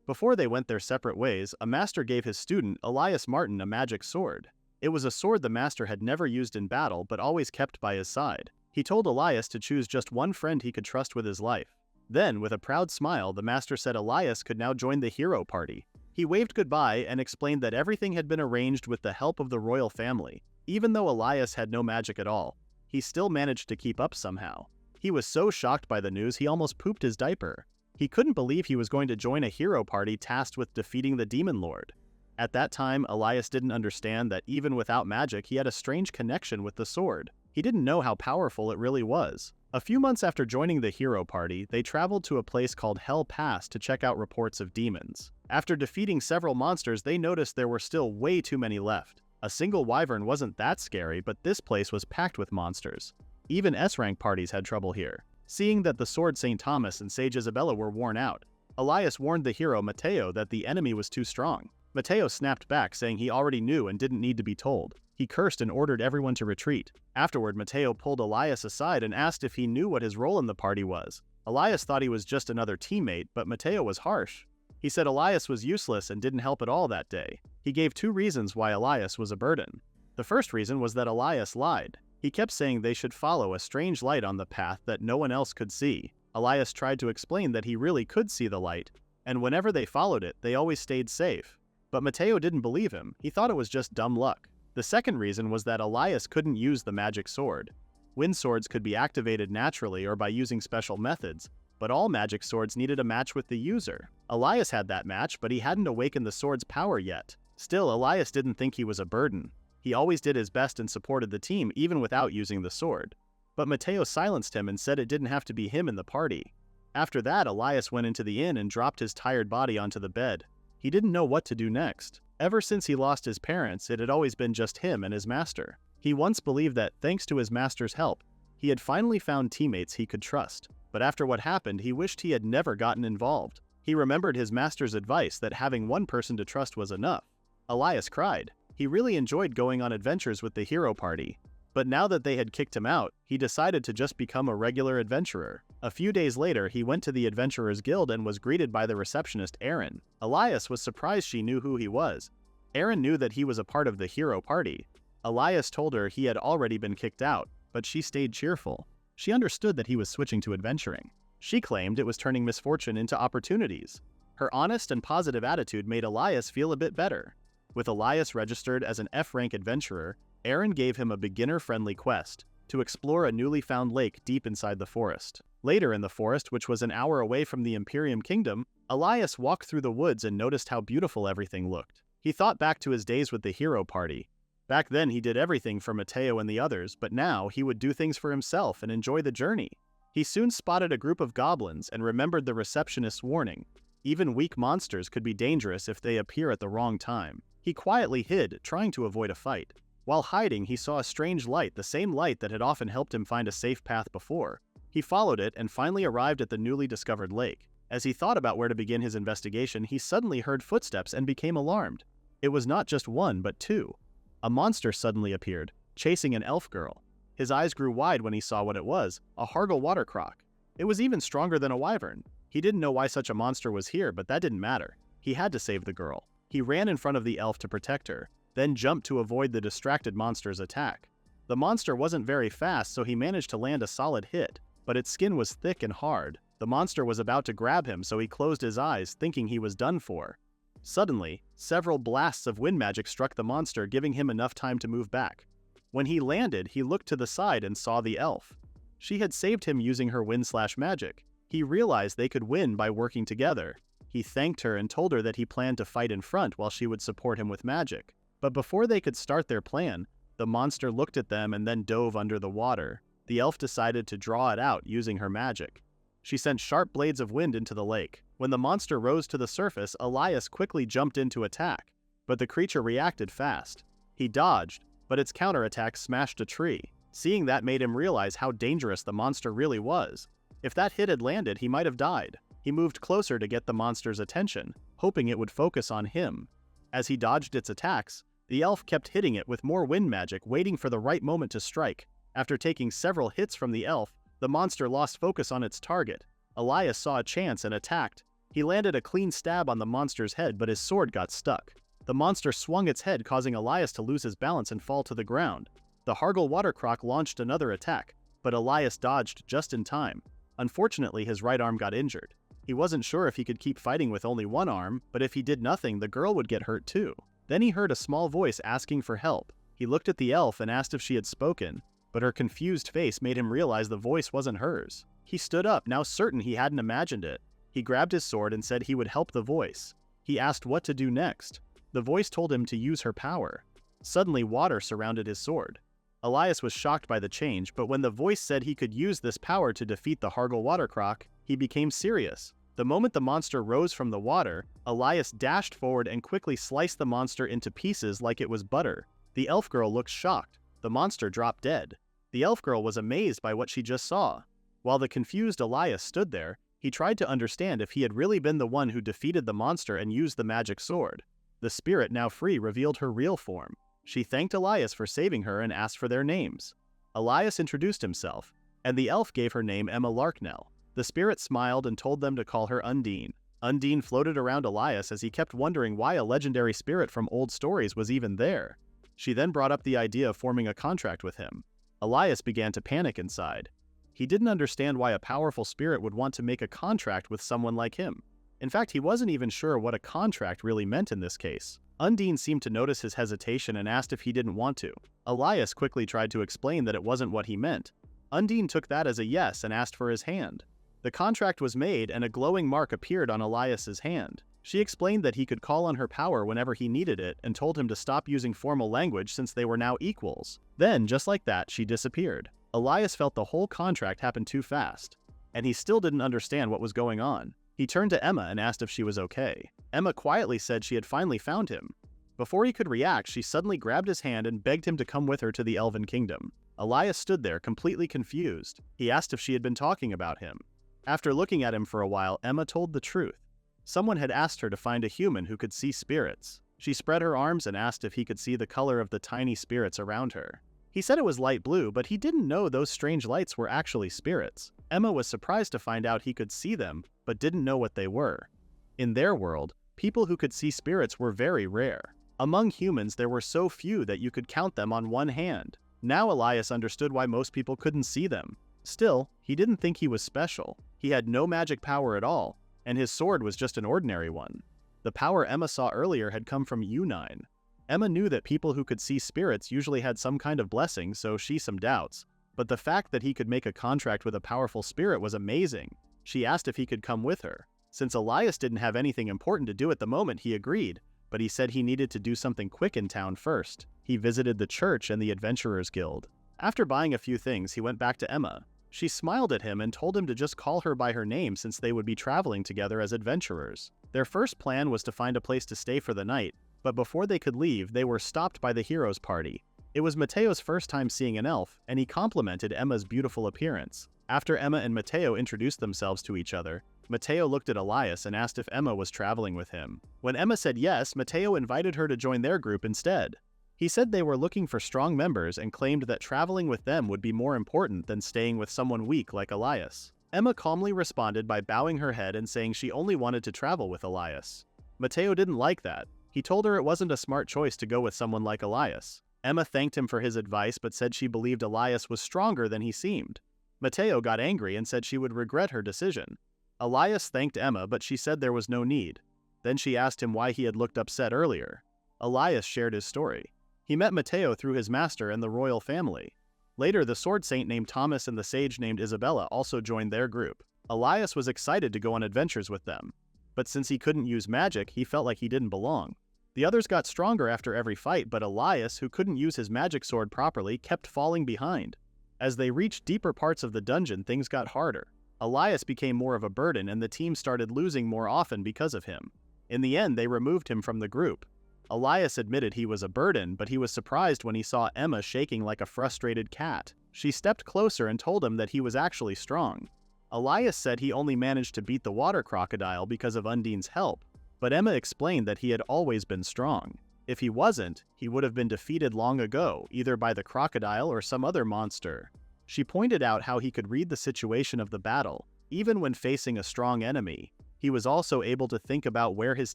Before they went their separate ways, a master gave his student, Elias Martin, a magic sword. It was a sword the master had never used in battle but always kept by his side. He told Elias to choose just one friend he could trust with his life. Then, with a proud smile, the master said Elias could now join the hero party. He waved goodbye and explained that everything had been arranged with the help of the royal family. Even though Elias had no magic at all, he still managed to keep up somehow. He was so shocked by the news he almost pooped his diaper. He couldn't believe he was going to join a hero party tasked with defeating the demon lord. At that time, Elias didn't understand that even without magic, he had a strange connection with the sword. He didn't know how powerful it really was. A few months after joining the hero party, they traveled to a place called Hell Pass to check out reports of demons. After defeating several monsters, they noticed there were still way too many left. A single wyvern wasn't that scary, but this place was packed with monsters. Even S-rank parties had trouble here. Seeing that the sword St. Thomas and Sage Isabella were worn out, Elias warned the hero Matteo that the enemy was too strong. Matteo snapped back, saying he already knew and didn't need to be told. He cursed and ordered everyone to retreat. Afterward, Matteo pulled Elias aside and asked if he knew what his role in the party was. Elias thought he was just another teammate, but Matteo was harsh. He said Elias was useless and didn't help at all that day. He gave 2 reasons why Elias was a burden. The first reason was that Elias lied. He kept saying they should follow a strange light on the path that no one else could see. Elias tried to explain that he really could see the light, and whenever they followed it, they always stayed safe. But Matteo didn't believe him. He thought it was just dumb luck. The second reason was that Elias couldn't use the magic sword. Wind swords could be activated naturally or by using special methods, but all magic swords needed a match with the user. Elias had that match, but he hadn't awakened the sword's power yet. Still, Elias didn't think he was a burden. He always did his best and supported the team even without using the sword. But Matteo silenced him and said it didn't have to be him in the party. After that, Elias went into the inn and dropped his tired body onto the bed. He didn't know what to do next. Ever since he lost his parents, it had always been just him and his master. He once believed that, thanks to his master's help, he had finally found teammates he could trust. But after what happened, he wished he had never gotten involved. He remembered his master's advice that having one person to trust was enough. Elias cried. He really enjoyed going on adventures with the hero party. But now that they had kicked him out, he decided to just become a regular adventurer. A few days later, he went to the Adventurers Guild and was greeted by the receptionist Erin. Elias was surprised she knew who he was. Erin knew that he was a part of the hero party. Elias told her he had already been kicked out, but she stayed cheerful. She understood that he was switching to adventuring. She claimed it was turning misfortune into opportunities. Her honest and positive attitude made Elias feel a bit better. With Elias registered as an F-rank adventurer, Erin gave him a beginner-friendly quest to explore a newly found lake deep inside the forest. Later in the forest, which was an hour away from the Imperium Kingdom, Elias walked through the woods and noticed how beautiful everything looked. He thought back to his days with the hero party. Back then he did everything for Matteo and the others, but now he would do things for himself and enjoy the journey. He soon spotted a group of goblins and remembered the receptionist's warning. Even weak monsters could be dangerous if they appear at the wrong time. He quietly hid, trying to avoid a fight. While hiding, he saw a strange light, the same light that had often helped him find a safe path before. He followed it and finally arrived at the newly discovered lake. As he thought about where to begin his investigation, he suddenly heard footsteps and became alarmed. It was not just one, but 2. A monster suddenly appeared, chasing an elf girl. His eyes grew wide when he saw what it was, a Hargle water croc. It was even stronger than a wyvern. He didn't know why such a monster was here, but that didn't matter. He had to save the girl. He ran in front of the elf to protect her, then jumped to avoid the distracted monster's attack. The monster wasn't very fast, so he managed to land a solid hit, but its skin was thick and hard. The monster was about to grab him, so he closed his eyes, thinking he was done for. Suddenly, several blasts of wind magic struck the monster, giving him enough time to move back. When he landed, he looked to the side and saw the elf. She had saved him using her wind/magic. He realized they could win by working together. He thanked her and told her that he planned to fight in front while she would support him with magic. But before they could start their plan, the monster looked at them and then dove under the water. The elf decided to draw it out using her magic. She sent sharp blades of wind into the lake. When the monster rose to the surface, Elias quickly jumped in to attack, but the creature reacted fast. He dodged, but its counterattack smashed a tree. Seeing that made him realize how dangerous the monster really was. If that hit had landed, he might have died. He moved closer to get the monster's attention, hoping it would focus on him. As he dodged its attacks, the elf kept hitting it with more wind magic, waiting for the right moment to strike. After taking several hits from the elf, the monster lost focus on its target. Elias saw a chance and attacked. He landed a clean stab on the monster's head, but his sword got stuck. The monster swung its head, causing Elias to lose his balance and fall to the ground. The Hargle Watercroc launched another attack, but Elias dodged just in time. Unfortunately, his right arm got injured. He wasn't sure if he could keep fighting with only one arm, but if he did nothing, the girl would get hurt too. Then he heard a small voice asking for help. He looked at the elf and asked if she had spoken, but her confused face made him realize the voice wasn't hers. He stood up, now certain he hadn't imagined it. He grabbed his sword and said he would help the voice. He asked what to do next. The voice told him to use her power. Suddenly, water surrounded his sword. Elias was shocked by the change, but when the voice said he could use this power to defeat the Hargle Watercroc, he became serious. The moment the monster rose from the water, Elias dashed forward and quickly sliced the monster into pieces like it was butter. The elf girl looked shocked. The monster dropped dead. The elf girl was amazed by what she just saw. While the confused Elias stood there, he tried to understand if he had really been the one who defeated the monster and used the magic sword. The spirit, now free, revealed her real form. She thanked Elias for saving her and asked for their names. Elias introduced himself, and the elf gave her name Emma Larknell. The spirit smiled and told them to call her Undine. Undine floated around Elias as he kept wondering why a legendary spirit from old stories was even there. She then brought up the idea of forming a contract with him. Elias began to panic inside. He didn't understand why a powerful spirit would want to make a contract with someone like him. In fact, he wasn't even sure what a contract really meant in this case. Undine seemed to notice his hesitation and asked if he didn't want to. Elias quickly tried to explain that it wasn't what he meant. Undine took that as a yes and asked for his hand. The contract was made and a glowing mark appeared on Elias's hand. She explained that he could call on her power whenever he needed it and told him to stop using formal language since they were now equals. Then, just like that, she disappeared. Elias felt the whole contract happened too fast, and he still didn't understand what was going on. He turned to Emma and asked if she was okay. Emma quietly said she had finally found him. Before he could react, she suddenly grabbed his hand and begged him to come with her to the Elven Kingdom. Elias stood there, completely confused. He asked if she had been talking about him. After looking at him for a while, Emma told the truth. Someone had asked her to find a human who could see spirits. She spread her arms and asked if he could see the color of the tiny spirits around her. He said it was light blue, but he didn't know those strange lights were actually spirits. Emma was surprised to find out he could see them, but didn't know what they were. In their world, people who could see spirits were very rare. Among humans, there were so few that you could count them on one hand. Now Elias understood why most people couldn't see them. Still, he didn't think he was special. He had no magic power at all, and his sword was just an ordinary one. The power Emma saw earlier had come from Undine. Emma knew that people who could see spirits usually had some kind of blessing, so she some doubts. But the fact that he could make a contract with a powerful spirit was amazing. She asked if he could come with her. Since Elias didn't have anything important to do at the moment, he agreed, but he said he needed to do something quick in town first. He visited the church and the Adventurers Guild. After buying a few things, he went back to Emma. She smiled at him and told him to just call her by her name since they would be traveling together as adventurers. Their first plan was to find a place to stay for the night, but before they could leave, they were stopped by the hero's party. It was Mateo's first time seeing an elf, and he complimented Emma's beautiful appearance. After Emma and Mateo introduced themselves to each other, Mateo looked at Elias and asked if Emma was traveling with him. When Emma said yes, Mateo invited her to join their group instead. He said they were looking for strong members and claimed that traveling with them would be more important than staying with someone weak like Elias. Emma calmly responded by bowing her head and saying she only wanted to travel with Elias. Mateo didn't like that. He told her it wasn't a smart choice to go with someone like Elias. Emma thanked him for his advice but said she believed Elias was stronger than he seemed. Mateo got angry and said she would regret her decision. Elias thanked Emma, but she said there was no need. Then she asked him why he had looked upset earlier. Elias shared his story. He met Mateo through his master and the royal family. Later, the sword saint named Thomas and the sage named Isabella also joined their group. Elias was excited to go on adventures with them, but since he couldn't use magic, he felt like he didn't belong. The others got stronger after every fight, but Elias, who couldn't use his magic sword properly, kept falling behind. As they reached deeper parts of the dungeon, things got harder. Elias became more of a burden and the team started losing more often because of him. In the end, they removed him from the group. Elias admitted he was a burden, but he was surprised when he saw Emma shaking like a frustrated cat. She stepped closer and told him that he was actually strong. Elias said he only managed to beat the water crocodile because of Undine's help, but Emma explained that he had always been strong. If he wasn't, he would have been defeated long ago, either by the crocodile or some other monster. She pointed out how he could read the situation of the battle, even when facing a strong enemy. He was also able to think about where his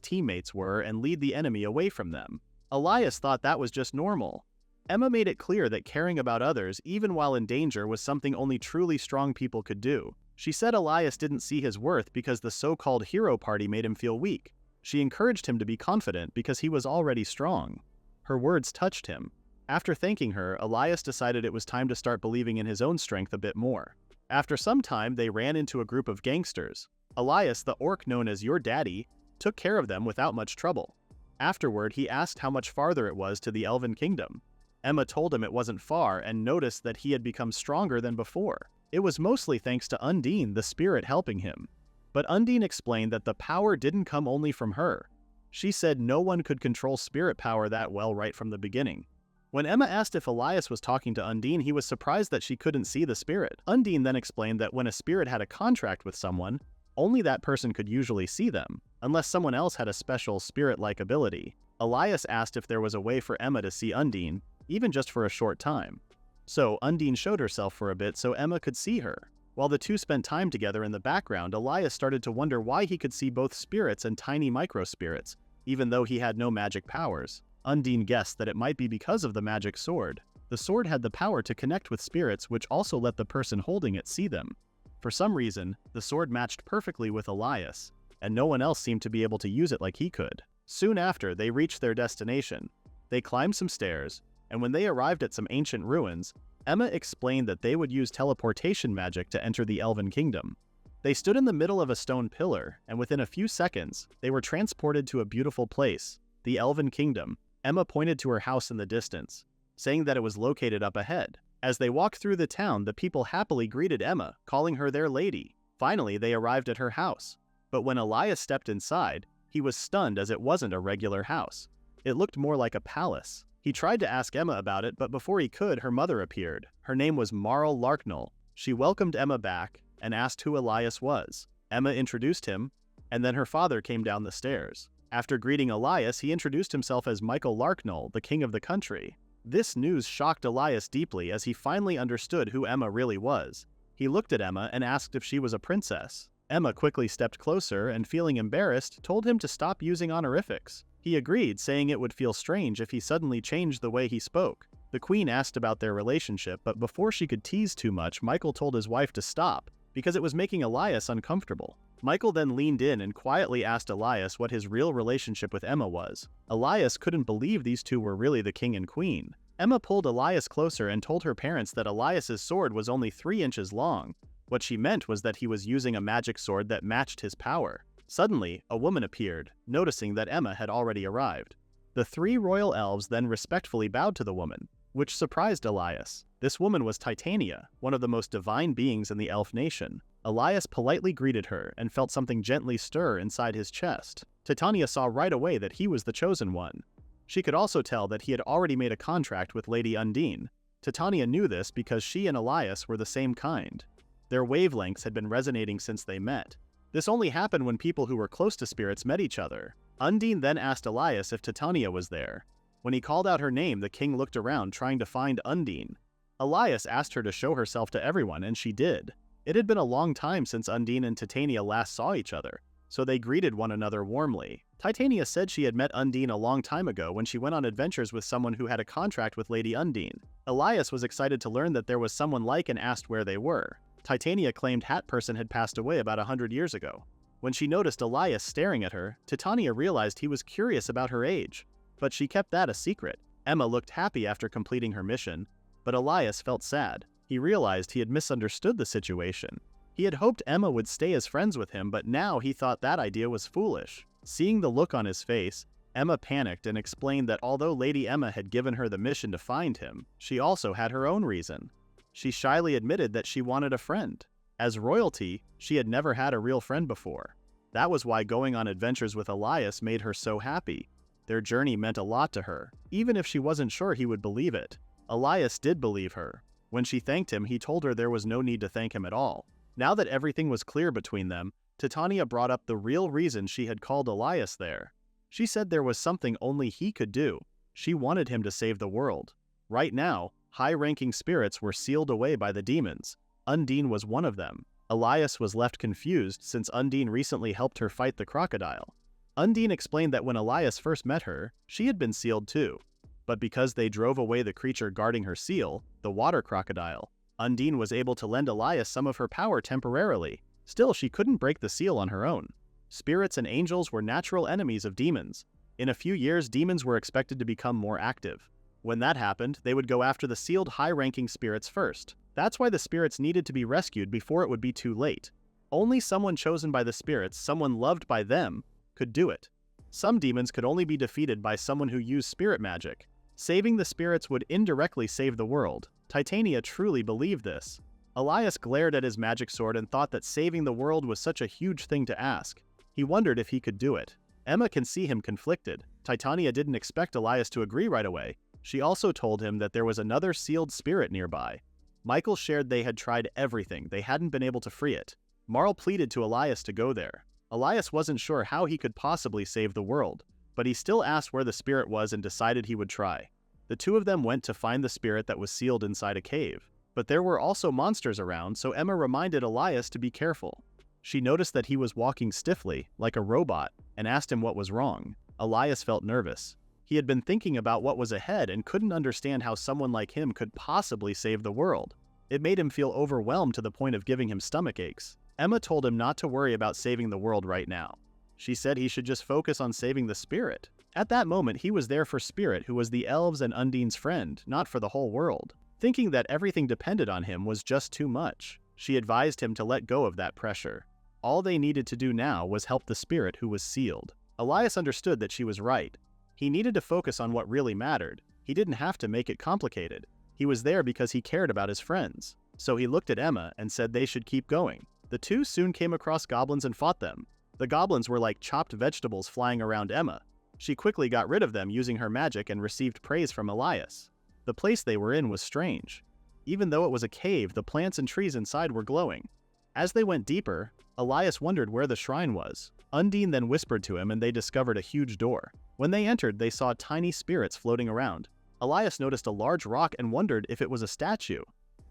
teammates were and lead the enemy away from them. Elias thought that was just normal. Emma made it clear that caring about others, even while in danger, was something only truly strong people could do. She said Elias didn't see his worth because the so-called hero party made him feel weak. She encouraged him to be confident because he was already strong. Her words touched him. After thanking her, Elias decided it was time to start believing in his own strength a bit more. After some time, they ran into a group of gangsters. Elias, the orc known as Your Daddy, took care of them without much trouble. Afterward, he asked how much farther it was to the Elven Kingdom. Emma told him it wasn't far and noticed that he had become stronger than before. It was mostly thanks to Undine, the spirit, helping him. But Undine explained that the power didn't come only from her. She said no one could control spirit power that well right from the beginning. When Emma asked if Elias was talking to Undine, he was surprised that she couldn't see the spirit. Undine then explained that when a spirit had a contract with someone, only that person could usually see them, unless someone else had a special spirit-like ability. Elias asked if there was a way for Emma to see Undine, even just for a short time. So Undine showed herself for a bit so Emma could see her. While the two spent time together in the background, Elias started to wonder why he could see both spirits and tiny micro-spirits, even though he had no magic powers. Undine guessed that it might be because of the magic sword. The sword had the power to connect with spirits, which also let the person holding it see them. For some reason, the sword matched perfectly with Elias, and no one else seemed to be able to use it like he could. Soon after, they reached their destination. They climbed some stairs, and when they arrived at some ancient ruins, Emma explained that they would use teleportation magic to enter the Elven Kingdom. They stood in the middle of a stone pillar, and within a few seconds, they were transported to a beautiful place, the Elven Kingdom. Emma pointed to her house in the distance, saying that it was located up ahead. As they walked through the town, the people happily greeted Emma, calling her their lady. Finally, they arrived at her house. But when Elias stepped inside, he was stunned as it wasn't a regular house. It looked more like a palace. He tried to ask Emma about it, but before he could, her mother appeared. Her name was Marl Larknull. She welcomed Emma back and asked who Elias was. Emma introduced him, and then her father came down the stairs. After greeting Elias, he introduced himself as Michael Larknull, the king of the country. This news shocked Elias deeply as he finally understood who Emma really was. He looked at Emma and asked if she was a princess. Emma quickly stepped closer and, feeling embarrassed, told him to stop using honorifics. He agreed, saying it would feel strange if he suddenly changed the way he spoke. The queen asked about their relationship, but before she could tease too much, Michael told his wife to stop, because it was making Elias uncomfortable. Michael then leaned in and quietly asked Elias what his real relationship with Emma was. Elias couldn't believe these two were really the king and queen. Emma pulled Elias closer and told her parents that Elias's sword was only 3 inches long. What she meant was that he was using a magic sword that matched his power. Suddenly, a woman appeared, noticing that Emma had already arrived. The 3 royal elves then respectfully bowed to the woman, which surprised Elias. This woman was Titania, one of the most divine beings in the elf nation. Elias politely greeted her and felt something gently stir inside his chest. Titania saw right away that he was the chosen one. She could also tell that he had already made a contract with Lady Undine. Titania knew this because she and Elias were the same kind. Their wavelengths had been resonating since they met. This only happened when people who were close to spirits met each other. Undine then asked Elias if Titania was there. When he called out her name, the king looked around trying to find Undine. Elias asked her to show herself to everyone, and she did. It had been a long time since Undine and Titania last saw each other, so they greeted one another warmly. Titania said she had met Undine a long time ago when she went on adventures with someone who had a contract with Lady Undine. Elias was excited to learn that there was someone like and asked where they were. Titania claimed Hat Person had passed away about 100 years ago. When she noticed Elias staring at her, Titania realized he was curious about her age, but she kept that a secret. Emma looked happy after completing her mission, but Elias felt sad. He realized he had misunderstood the situation. He had hoped Emma would stay as friends with him, but now he thought that idea was foolish. Seeing the look on his face, Emma panicked and explained that although Lady Emma had given her the mission to find him, she also had her own reason. She shyly admitted that she wanted a friend. As royalty, she had never had a real friend before. That was why going on adventures with Elias made her so happy. Their journey meant a lot to her, even if she wasn't sure he would believe it. Elias did believe her. When she thanked him, he told her there was no need to thank him at all. Now that everything was clear between them, Titania brought up the real reason she had called Elias there. She said there was something only he could do. She wanted him to save the world. Right now, high-ranking spirits were sealed away by the demons. Undine was one of them. Elias was left confused since Undine recently helped her fight the crocodile. Undine explained that when Elias first met her, she had been sealed too. But because they drove away the creature guarding her seal, the water crocodile, Undine was able to lend Elias some of her power temporarily. Still, she couldn't break the seal on her own. Spirits and angels were natural enemies of demons. In a few years, demons were expected to become more active. When that happened, they would go after the sealed high-ranking spirits first. That's why the spirits needed to be rescued before it would be too late. Only someone chosen by the spirits, someone loved by them, could do it. Some demons could only be defeated by someone who used spirit magic. Saving the spirits would indirectly save the world. Titania truly believed this. Elias glared at his magic sword and thought that saving the world was such a huge thing to ask. He wondered if he could do it. Emma can see him conflicted. Titania didn't expect Elias to agree right away. She also told him that there was another sealed spirit nearby. Michael shared they had tried everything, they hadn't been able to free it. Marl pleaded to Elias to go there. Elias wasn't sure how he could possibly save the world, but he still asked where the spirit was and decided he would try. The two of them went to find the spirit that was sealed inside a cave. But there were also monsters around, so Emma reminded Elias to be careful. She noticed that he was walking stiffly, like a robot, and asked him what was wrong. Elias felt nervous. He had been thinking about what was ahead and couldn't understand how someone like him could possibly save the world. It made him feel overwhelmed to the point of giving him stomach aches. Emma told him not to worry about saving the world right now. She said he should just focus on saving the spirit. At that moment, he was there for Spirit, who was the elves and Undine's friend, not for the whole world. Thinking that everything depended on him was just too much. She advised him to let go of that pressure. All they needed to do now was help the spirit who was sealed. Elias understood that she was right. He needed to focus on what really mattered. He didn't have to make it complicated. He was there because he cared about his friends. So he looked at Emma and said they should keep going. The two soon came across goblins and fought them. The goblins were like chopped vegetables flying around Emma. She quickly got rid of them using her magic and received praise from Elias. The place they were in was strange. Even though it was a cave, the plants and trees inside were glowing. As they went deeper, Elias wondered where the shrine was. Undine then whispered to him and they discovered a huge door. When they entered, they saw tiny spirits floating around. Elias noticed a large rock and wondered if it was a statue.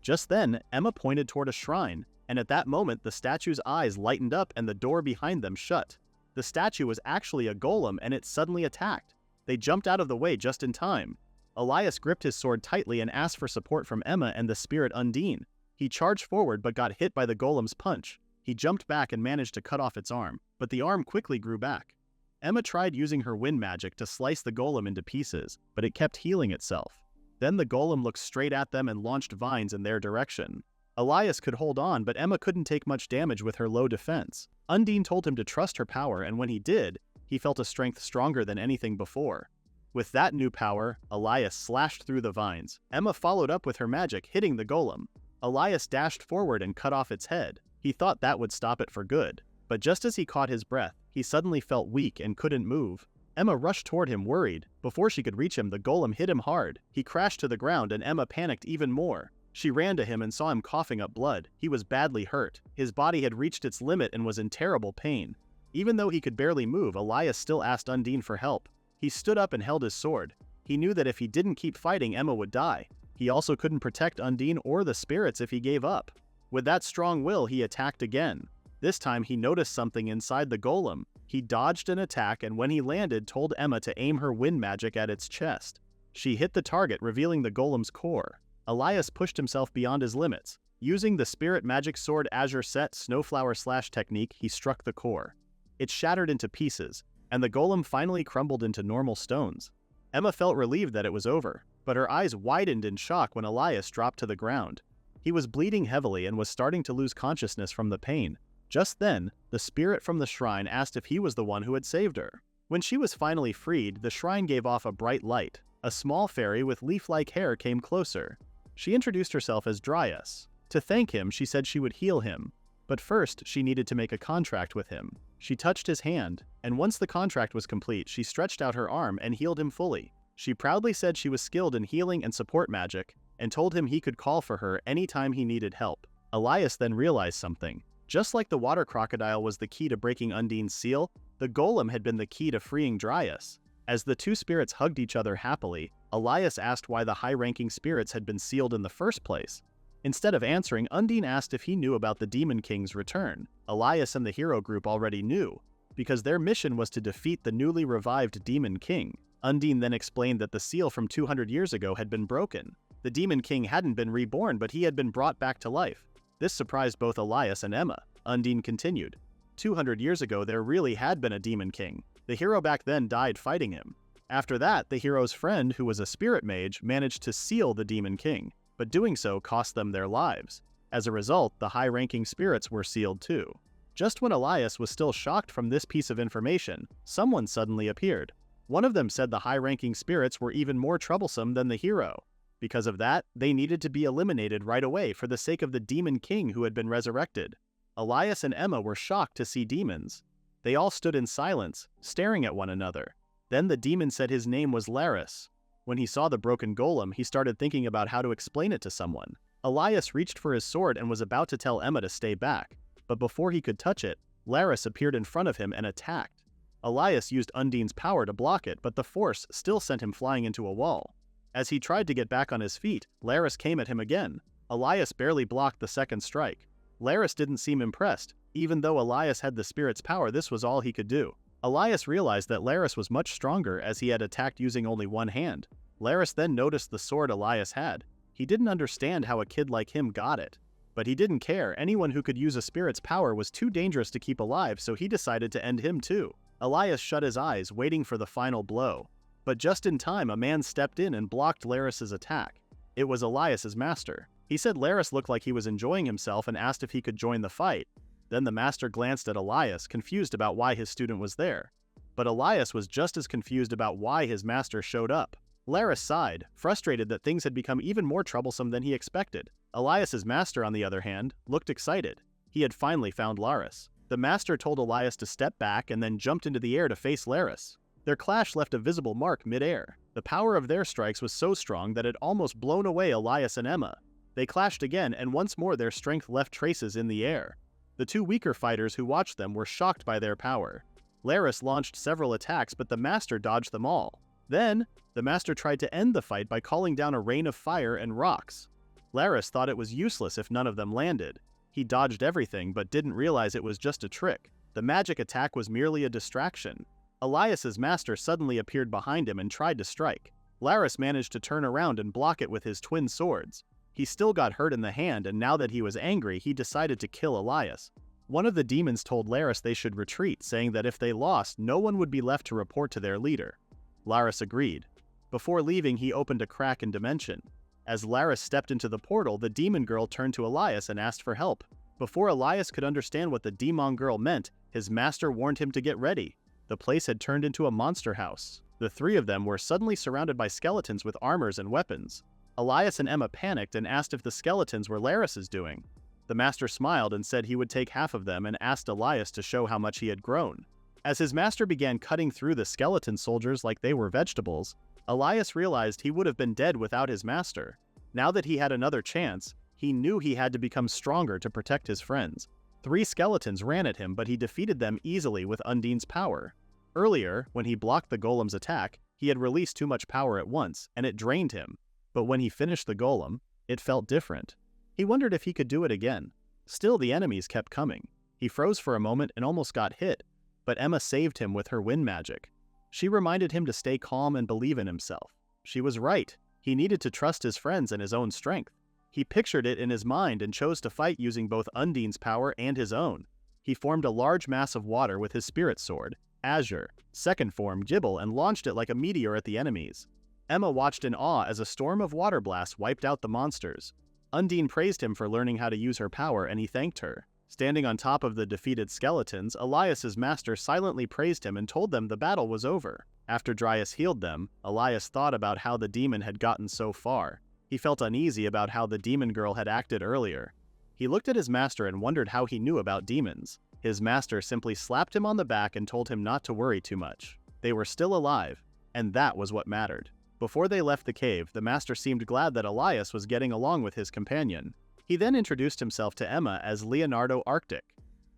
Just then, Emma pointed toward a shrine, and at that moment the statue's eyes lightened up and the door behind them shut. The statue was actually a golem and it suddenly attacked. They jumped out of the way just in time. Elias gripped his sword tightly and asked for support from Emma and the spirit Undine. He charged forward but got hit by the golem's punch. He jumped back and managed to cut off its arm, but the arm quickly grew back. Emma tried using her wind magic to slice the golem into pieces, but it kept healing itself. Then the golem looked straight at them and launched vines in their direction. Elias could hold on, but Emma couldn't take much damage with her low defense. Undine told him to trust her power, and when he did, he felt a strength stronger than anything before. With that new power, Elias slashed through the vines. Emma followed up with her magic, hitting the golem. Elias dashed forward and cut off its head. He thought that would stop it for good. But just as he caught his breath, he suddenly felt weak and couldn't move. Emma rushed toward him, worried. Before she could reach him, the golem hit him hard. He crashed to the ground and Emma panicked even more. She ran to him and saw him coughing up blood. He was badly hurt. His body had reached its limit and was in terrible pain. Even though he could barely move, Elias still asked Undine for help. He stood up and held his sword. He knew that if he didn't keep fighting, Emma would die. He also couldn't protect Undine or the spirits if he gave up. With that strong will, he attacked again. This time he noticed something inside the golem. He dodged an attack and when he landed, told Emma to aim her wind magic at its chest. She hit the target, revealing the golem's core. Elias pushed himself beyond his limits. Using the spirit magic sword Azure Set Snowflower Slash technique, he struck the core. It shattered into pieces, and the golem finally crumbled into normal stones. Emma felt relieved that it was over, but her eyes widened in shock when Elias dropped to the ground. He was bleeding heavily and was starting to lose consciousness from the pain. Just then, the spirit from the shrine asked if he was the one who had saved her. When she was finally freed, the shrine gave off a bright light. A small fairy with leaf-like hair came closer. She introduced herself as Dryas. To thank him, she said she would heal him. But first, she needed to make a contract with him. She touched his hand, and once the contract was complete, she stretched out her arm and healed him fully. She proudly said she was skilled in healing and support magic, and told him he could call for her anytime he needed help. Elias then realized something. Just like the water crocodile was the key to breaking Undine's seal, the golem had been the key to freeing Dryas. As the two spirits hugged each other happily, Elias asked why the high-ranking spirits had been sealed in the first place. Instead of answering, Undine asked if he knew about the Demon King's return. Elias and the hero group already knew, because their mission was to defeat the newly revived Demon King. Undine then explained that the seal from 200 years ago had been broken. The Demon King hadn't been reborn, but he had been brought back to life. This surprised both Elias and Emma. Undine continued, 200 years ago there really had been a Demon King. The hero back then died fighting him. After that, the hero's friend, who was a spirit mage, managed to seal the Demon King, but doing so cost them their lives. As a result, the high-ranking spirits were sealed too. Just when Elias was still shocked from this piece of information, someone suddenly appeared. One of them said the high-ranking spirits were even more troublesome than the hero. Because of that, they needed to be eliminated right away for the sake of the Demon King who had been resurrected. Elias and Emma were shocked to see demons. They all stood in silence, staring at one another. Then the demon said his name was Laris. When he saw the broken golem, he started thinking about how to explain it to someone. Elias reached for his sword and was about to tell Emma to stay back, but before he could touch it, Laris appeared in front of him and attacked. Elias used Undine's power to block it, but the force still sent him flying into a wall. As he tried to get back on his feet, Laris came at him again. Elias barely blocked the second strike. Laris didn't seem impressed. Even though Elias had the spirit's power, this was all he could do. Elias realized that Laris was much stronger as he had attacked using only one hand. Laris then noticed the sword Elias had. He didn't understand how a kid like him got it. But he didn't care. Anyone who could use a spirit's power was too dangerous to keep alive, so he decided to end him too. Elias shut his eyes, waiting for the final blow. But just in time, a man stepped in and blocked Laris's attack. It was Elias's master. He said Laris looked like he was enjoying himself and asked if he could join the fight. Then the master glanced at Elias, confused about why his student was there. But Elias was just as confused about why his master showed up. Laris sighed, frustrated that things had become even more troublesome than he expected. Elias's master, on the other hand, looked excited. He had finally found Laris. The master told Elias to step back and then jumped into the air to face Laris. Their clash left a visible mark mid-air. The power of their strikes was so strong that it almost blown away Elias and Emma. They clashed again, and once more their strength left traces in the air. The two weaker fighters who watched them were shocked by their power. Laris launched several attacks, but the master dodged them all. Then, the master tried to end the fight by calling down a rain of fire and rocks. Laris thought it was useless if none of them landed. He dodged everything, but didn't realize it was just a trick. The magic attack was merely a distraction. Elias's master suddenly appeared behind him and tried to strike. Laris managed to turn around and block it with his twin swords. He still got hurt in the hand, and now that he was angry, he decided to kill Elias. One of the demons told Laris they should retreat, saying that if they lost, no one would be left to report to their leader. Laris agreed. Before leaving, he opened a crack in dimension. As Laris stepped into the portal, the demon girl turned to Elias and asked for help. Before Elias could understand what the demon girl meant, his master warned him to get ready. The place had turned into a monster house. The three of them were suddenly surrounded by skeletons with armors and weapons. Elias and Emma panicked and asked if the skeletons were Laris's doing. The master smiled and said he would take half of them and asked Elias to show how much he had grown. As his master began cutting through the skeleton soldiers like they were vegetables, Elias realized he would have been dead without his master. Now that he had another chance, he knew he had to become stronger to protect his friends. 3 skeletons ran at him, but he defeated them easily with Undine's power. Earlier, when he blocked the golem's attack, he had released too much power at once, and it drained him. But when he finished the golem, it felt different. He wondered if he could do it again. Still, the enemies kept coming. He froze for a moment and almost got hit, but Emma saved him with her wind magic. She reminded him to stay calm and believe in himself. She was right. He needed to trust his friends and his own strength. He pictured it in his mind and chose to fight using both Undine's power and his own. He formed a large mass of water with his spirit sword, Azure, second form Gibble, and launched it like a meteor at the enemies. Emma watched in awe as a storm of water blasts wiped out the monsters. Undine praised him for learning how to use her power, and he thanked her. Standing on top of the defeated skeletons, Elias's master silently praised him and told them the battle was over. After Dryas healed them, Elias thought about how the demon had gotten so far. He felt uneasy about how the demon girl had acted earlier. He looked at his master and wondered how he knew about demons. His master simply slapped him on the back and told him not to worry too much. They were still alive, and that was what mattered. Before they left the cave, the master seemed glad that Elias was getting along with his companion. He then introduced himself to Emma as Leonardo Arctic.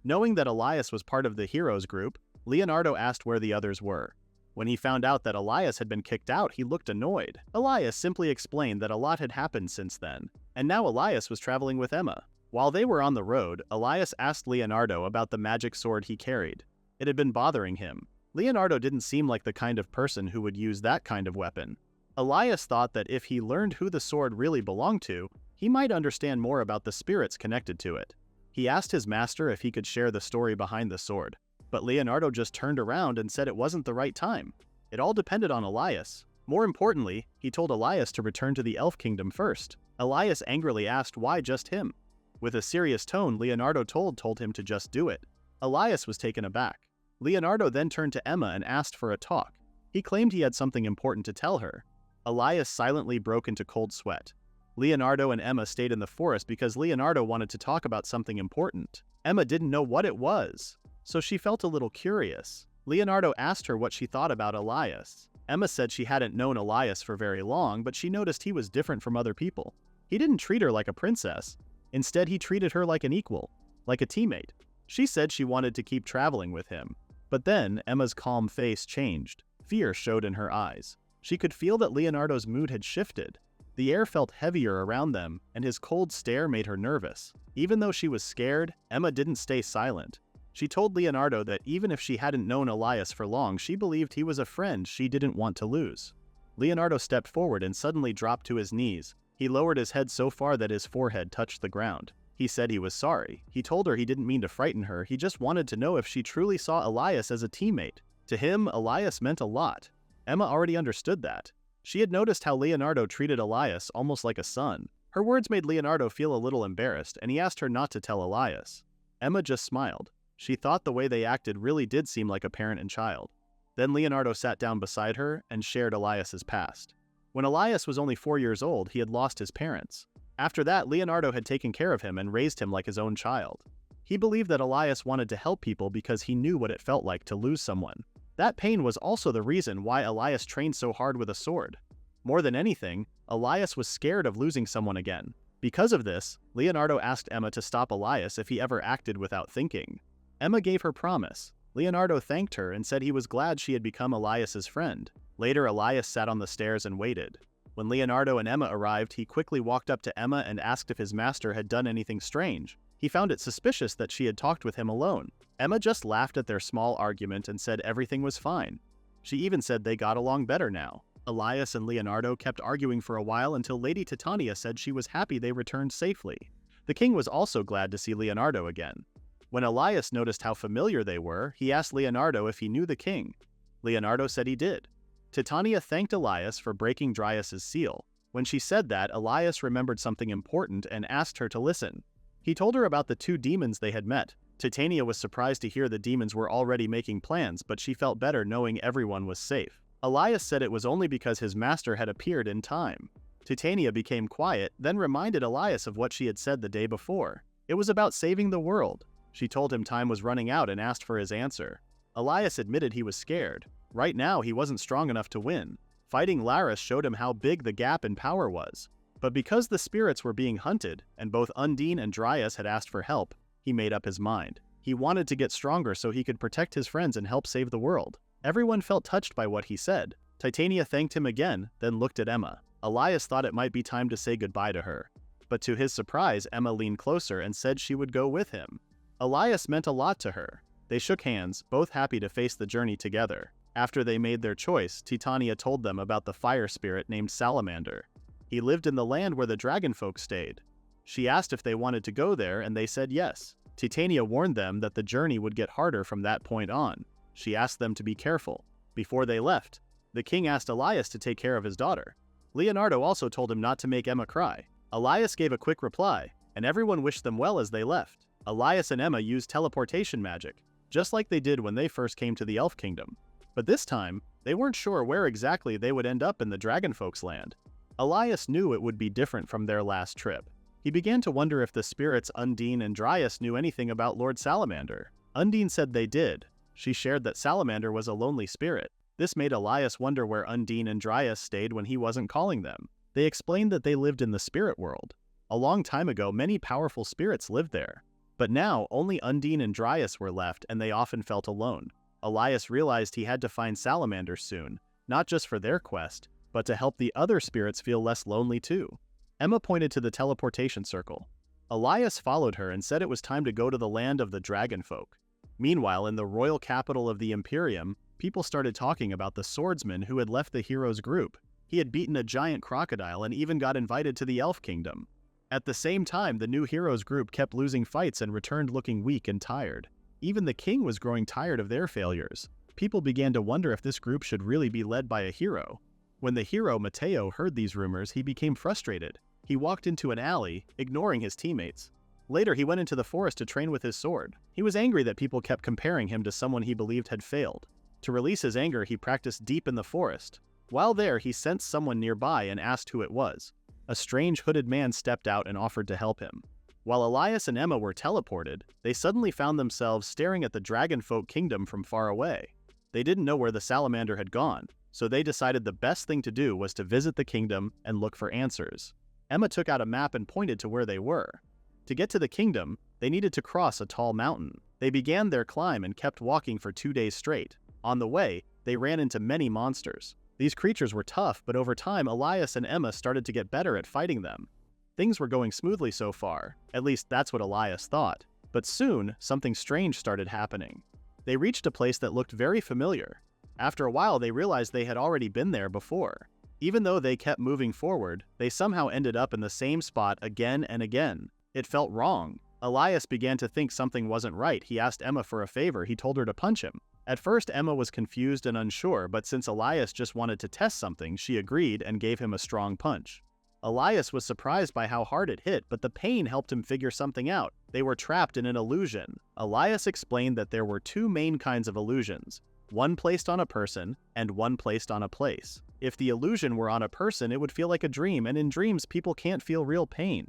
Knowing that Elias was part of the heroes group, Leonardo asked where the others were. When he found out that Elias had been kicked out, he looked annoyed. Elias simply explained that a lot had happened since then. And now Elias was traveling with Emma. While they were on the road, Elias asked Leonardo about the magic sword he carried. It had been bothering him. Leonardo didn't seem like the kind of person who would use that kind of weapon. Elias thought that if he learned who the sword really belonged to, he might understand more about the spirits connected to it. He asked his master if he could share the story behind the sword, but Leonardo just turned around and said it wasn't the right time. It all depended on Elias. More importantly, he told Elias to return to the Elf Kingdom first. Elias angrily asked why just him. With a serious tone, Leonardo told him to just do it. Elias was taken aback. Leonardo then turned to Emma and asked for a talk. He claimed he had something important to tell her. Elias silently broke into cold sweat. Leonardo and Emma stayed in the forest because Leonardo wanted to talk about something important. Emma didn't know what it was, so she felt a little curious. Leonardo asked her what she thought about Elias. Emma said she hadn't known Elias for very long, but she noticed he was different from other people. He didn't treat her like a princess. Instead, he treated her like an equal, like a teammate. She said she wanted to keep traveling with him. But then, Emma's calm face changed. Fear showed in her eyes. She could feel that Leonardo's mood had shifted. The air felt heavier around them, and his cold stare made her nervous. Even though she was scared, Emma didn't stay silent. She told Leonardo that even if she hadn't known Elias for long, she believed he was a friend she didn't want to lose. Leonardo stepped forward and suddenly dropped to his knees. He lowered his head so far that his forehead touched the ground. He said he was sorry. He told her he didn't mean to frighten her, he just wanted to know if she truly saw Elias as a teammate. To him, Elias meant a lot. Emma already understood that. She had noticed how Leonardo treated Elias almost like a son. Her words made Leonardo feel a little embarrassed, and he asked her not to tell Elias. Emma just smiled. She thought the way they acted really did seem like a parent and child. Then Leonardo sat down beside her and shared Elias's past. When Elias was only 4 years old, he had lost his parents. After that, Leonardo had taken care of him and raised him like his own child. He believed that Elias wanted to help people because he knew what it felt like to lose someone. That pain was also the reason why Elias trained so hard with a sword. More than anything, Elias was scared of losing someone again. Because of this, Leonardo asked Emma to stop Elias if he ever acted without thinking. Emma gave her promise. Leonardo thanked her and said he was glad she had become Elias's friend. Later, Elias sat on the stairs and waited. When Leonardo and Emma arrived, he quickly walked up to Emma and asked if his master had done anything strange. He found it suspicious that she had talked with him alone. Emma just laughed at their small argument and said everything was fine. She even said they got along better now. Elias and Leonardo kept arguing for a while until Lady Titania said she was happy they returned safely. The king was also glad to see Leonardo again. When Elias noticed how familiar they were, he asked Leonardo if he knew the king. Leonardo said he did. Titania thanked Elias for breaking Dryas's seal. When she said that, Elias remembered something important and asked her to listen. He told her about the 2 demons they had met. Titania was surprised to hear the demons were already making plans, but she felt better knowing everyone was safe. Elias said it was only because his master had appeared in time. Titania became quiet, then reminded Elias of what she had said the day before. It was about saving the world. She told him time was running out and asked for his answer. Elias admitted he was scared. Right now, he wasn't strong enough to win. Fighting Laris showed him how big the gap in power was. But because the spirits were being hunted, and both Undine and Dryas had asked for help, he made up his mind. He wanted to get stronger so he could protect his friends and help save the world. Everyone felt touched by what he said. Titania thanked him again, then looked at Emma. Elias thought it might be time to say goodbye to her. But to his surprise, Emma leaned closer and said she would go with him. Elias meant a lot to her. They shook hands, both happy to face the journey together. After they made their choice, Titania told them about the fire spirit named Salamander. He lived in the land where the dragon folk stayed. She asked if they wanted to go there, and they said yes. Titania warned them that the journey would get harder from that point on. She asked them to be careful. Before they left, the king asked Elias to take care of his daughter. Leonardo also told him not to make Emma cry. Elias gave a quick reply, and everyone wished them well as they left. Elias and Emma used teleportation magic, just like they did when they first came to the Elf Kingdom. But this time, they weren't sure where exactly they would end up in the Dragonfolk's land. Elias knew it would be different from their last trip. He began to wonder if the spirits Undine and Dryas knew anything about Lord Salamander. Undine said they did. She shared that Salamander was a lonely spirit. This made Elias wonder where Undine and Dryas stayed when he wasn't calling them. They explained that they lived in the spirit world. A long time ago, many powerful spirits lived there. But now, only Undine and Dryas were left, and they often felt alone. Elias realized he had to find Salamander soon, not just for their quest, but to help the other spirits feel less lonely too. Emma pointed to the teleportation circle. Elias followed her and said it was time to go to the land of the dragon folk. Meanwhile, in the royal capital of the Imperium, people started talking about the swordsman who had left the heroes' group. He had beaten a giant crocodile and even got invited to the Elf Kingdom. At the same time, the new heroes group kept losing fights and returned looking weak and tired. Even the king was growing tired of their failures. People began to wonder if this group should really be led by a hero. When the hero, Mateo, heard these rumors, he became frustrated. He walked into an alley, ignoring his teammates. Later, he went into the forest to train with his sword. He was angry that people kept comparing him to someone he believed had failed. To release his anger, he practiced deep in the forest. While there, he sensed someone nearby and asked who it was. A strange hooded man stepped out and offered to help him. While Elias and Emma were teleported, they suddenly found themselves staring at the Dragonfolk Kingdom from far away. They didn't know where the Salamander had gone, so they decided the best thing to do was to visit the kingdom and look for answers. Emma took out a map and pointed to where they were. To get to the kingdom, they needed to cross a tall mountain. They began their climb and kept walking for 2 days straight. On the way, they ran into many monsters. These creatures were tough, but over time, Elias and Emma started to get better at fighting them. Things were going smoothly so far, at least that's what Elias thought. But soon, something strange started happening. They reached a place that looked very familiar. After a while, they realized they had already been there before. Even though they kept moving forward, they somehow ended up in the same spot again and again. It felt wrong. Elias began to think something wasn't right. He asked Emma for a favor. He told her to punch him. At first, Emma was confused and unsure, but since Elias just wanted to test something, she agreed and gave him a strong punch. Elias was surprised by how hard it hit, but the pain helped him figure something out. They were trapped in an illusion. Elias explained that there were 2 main kinds of illusions, one placed on a person and one placed on a place. If the illusion were on a person, it would feel like a dream, and in dreams, people can't feel real pain.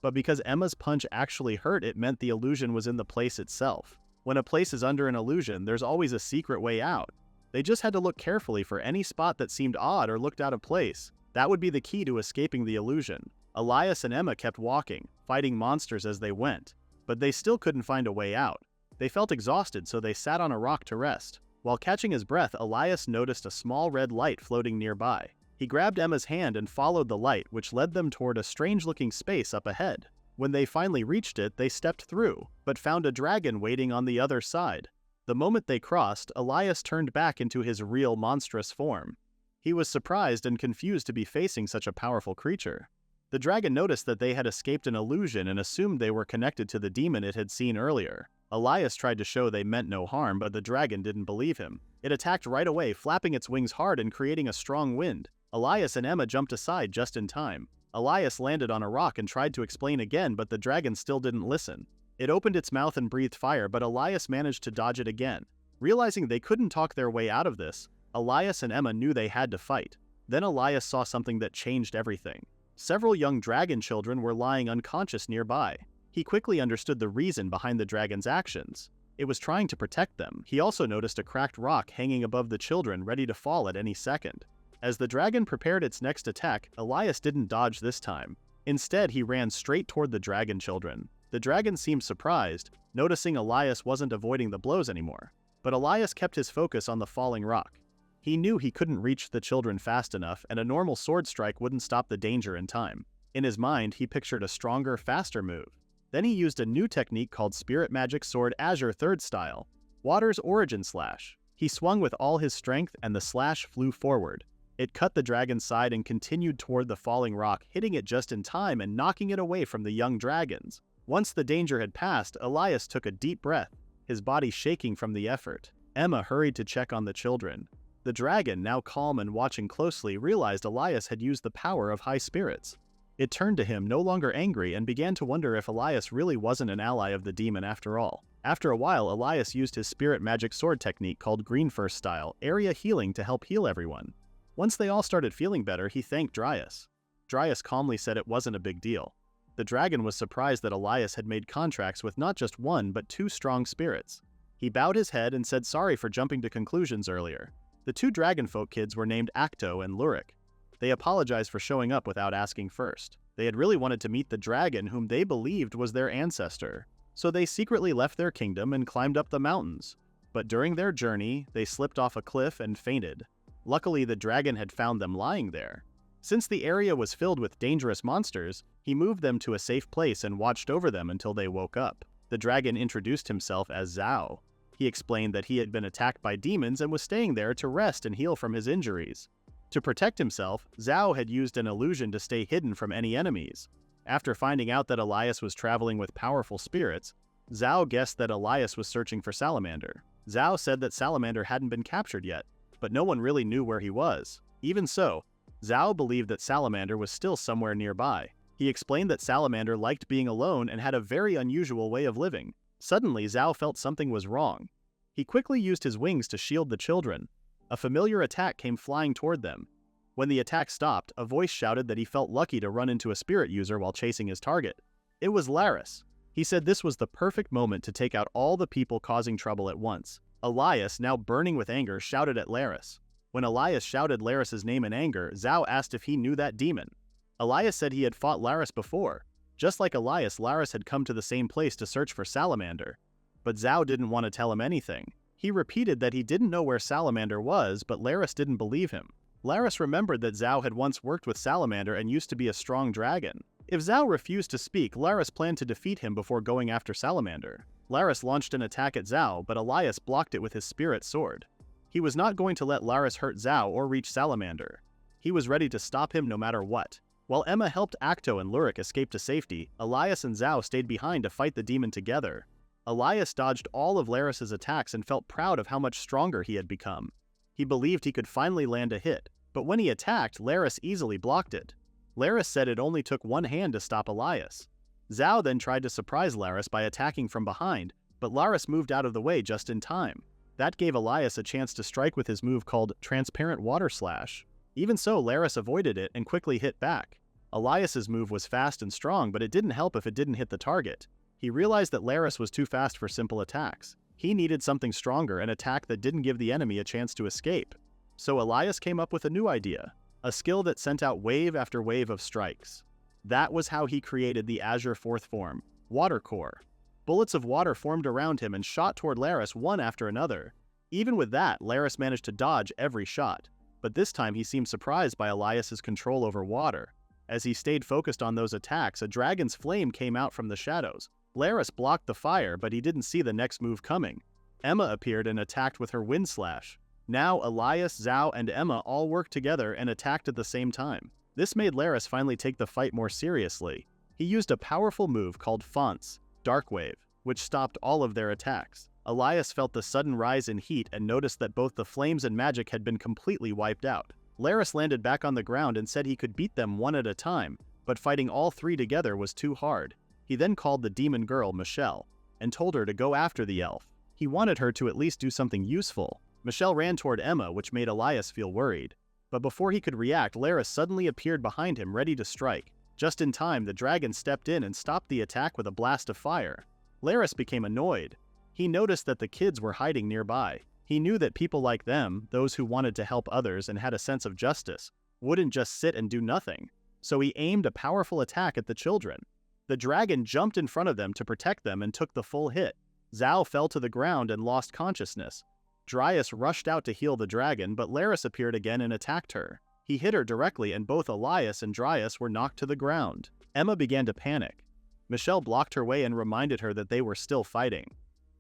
But because Emma's punch actually hurt, it meant the illusion was in the place itself. When a place is under an illusion, there's always a secret way out. They just had to look carefully for any spot that seemed odd or looked out of place. That would be the key to escaping the illusion. Elias and Emma kept walking, fighting monsters as they went. But they still couldn't find a way out. They felt exhausted, so they sat on a rock to rest. While catching his breath, Elias noticed a small red light floating nearby. He grabbed Emma's hand and followed the light, which led them toward a strange-looking space up ahead. When they finally reached it, they stepped through, but found a dragon waiting on the other side. The moment they crossed, Elias turned back into his real monstrous form. He was surprised and confused to be facing such a powerful creature. The dragon noticed that they had escaped an illusion and assumed they were connected to the demon it had seen earlier. Elias tried to show they meant no harm, but the dragon didn't believe him. It attacked right away, flapping its wings hard and creating a strong wind. Elias and Emma jumped aside just in time. Elias landed on a rock and tried to explain again, but the dragon still didn't listen. It opened its mouth and breathed fire, but Elias managed to dodge it again. Realizing they couldn't talk their way out of this, Elias and Emma knew they had to fight. Then Elias saw something that changed everything. Several young dragon children were lying unconscious nearby. He quickly understood the reason behind the dragon's actions. It was trying to protect them. He also noticed a cracked rock hanging above the children, ready to fall at any second. As the dragon prepared its next attack, Elias didn't dodge this time. Instead, he ran straight toward the dragon children. The dragon seemed surprised, noticing Elias wasn't avoiding the blows anymore. But Elias kept his focus on the falling rock. He knew he couldn't reach the children fast enough, and a normal sword strike wouldn't stop the danger in time. In his mind, he pictured a stronger, faster move. Then he used a new technique called Spirit Magic Sword Azure 3rd Style, Water's Origin Slash. He swung with all his strength, and the slash flew forward. It cut the dragon's side and continued toward the falling rock, hitting it just in time and knocking it away from the young dragons. Once the danger had passed, Elias took a deep breath, his body shaking from the effort. Emma hurried to check on the children. The dragon, now calm and watching closely, realized Elias had used the power of high spirits. It turned to him, no longer angry, and began to wonder if Elias really wasn't an ally of the demon after all. After a while, Elias used his Spirit Magic Sword technique called Green First Style, Area Healing, to help heal everyone. Once they all started feeling better, he thanked Dryas. Dryas calmly said it wasn't a big deal. The dragon was surprised that Elias had made contracts with not just one but 2 strong spirits. He bowed his head and said sorry for jumping to conclusions earlier. The 2 Dragonfolk kids were named Acto and Lurik. They apologized for showing up without asking first. They had really wanted to meet the dragon whom they believed was their ancestor. So they secretly left their kingdom and climbed up the mountains. But during their journey, they slipped off a cliff and fainted. Luckily, the dragon had found them lying there. Since the area was filled with dangerous monsters, he moved them to a safe place and watched over them until they woke up. The dragon introduced himself as Zhao. He explained that he had been attacked by demons and was staying there to rest and heal from his injuries. To protect himself, Zhao had used an illusion to stay hidden from any enemies. After finding out that Elias was traveling with powerful spirits, Zhao guessed that Elias was searching for Salamander. Zhao said that Salamander hadn't been captured yet, but no one really knew where he was. Even so, Zhao believed that Salamander was still somewhere nearby. He explained that Salamander liked being alone and had a very unusual way of living. Suddenly, Zhao felt something was wrong. He quickly used his wings to shield the children. A familiar attack came flying toward them. When the attack stopped, a voice shouted that he felt lucky to run into a spirit user while chasing his target. It was Laris. He said this was the perfect moment to take out all the people causing trouble at once. Elias, now burning with anger, shouted at Laris. When Elias shouted Laris's name in anger, Zhao asked if he knew that demon. Elias said he had fought Laris before. Just like Elias, Laris had come to the same place to search for Salamander. But Zhao didn't want to tell him anything. He repeated that he didn't know where Salamander was, but Laris didn't believe him. Laris remembered that Zhao had once worked with Salamander and used to be a strong dragon. If Zhao refused to speak, Laris planned to defeat him before going after Salamander. Laris launched an attack at Zhao, but Elias blocked it with his spirit sword. He was not going to let Laris hurt Zhao or reach Salamander. He was ready to stop him no matter what. While Emma helped Acto and Lurik escape to safety, Elias and Zhao stayed behind to fight the demon together. Elias dodged all of Laris's attacks and felt proud of how much stronger he had become. He believed he could finally land a hit, but when he attacked, Laris easily blocked it. Laris said it only took one hand to stop Elias. Zhao then tried to surprise Laris by attacking from behind, but Laris moved out of the way just in time. That gave Elias a chance to strike with his move called Transparent Water Slash. Even so, Laris avoided it and quickly hit back. Elias's move was fast and strong, but it didn't help if it didn't hit the target. He realized that Laris was too fast for simple attacks. He needed something stronger, an attack that didn't give the enemy a chance to escape. So Elias came up with a new idea, a skill that sent out wave after wave of strikes. That was how he created the Azure Fourth Form, Water Core. Bullets of water formed around him and shot toward Laris one after another. Even with that, Laris managed to dodge every shot. But this time he seemed surprised by Elias's control over water. As he stayed focused on those attacks, a dragon's flame came out from the shadows. Laris blocked the fire, but he didn't see the next move coming. Emma appeared and attacked with her wind slash. Now Elias, Zhao, and Emma all worked together and attacked at the same time. This made Laris finally take the fight more seriously. He used a powerful move called Fonts, Dark Wave, which stopped all of their attacks. Elias felt the sudden rise in heat and noticed that both the flames and magic had been completely wiped out. Laris landed back on the ground and said he could beat them one at a time, but fighting all three together was too hard. He then called the demon girl, Michelle, and told her to go after the elf. He wanted her to at least do something useful. Michelle ran toward Emma, which made Elias feel worried. But before he could react, Laris suddenly appeared behind him, ready to strike. Just in time, the dragon stepped in and stopped the attack with a blast of fire. Laris became annoyed. He noticed that the kids were hiding nearby. He knew that people like them, those who wanted to help others and had a sense of justice, wouldn't just sit and do nothing. So he aimed a powerful attack at the children. The dragon jumped in front of them to protect them and took the full hit. Zhao fell to the ground and lost consciousness. Dryas rushed out to heal the dragon, but Laris appeared again and attacked her. He hit her directly and both Elias and Dryas were knocked to the ground. Emma began to panic. Michelle blocked her way and reminded her that they were still fighting.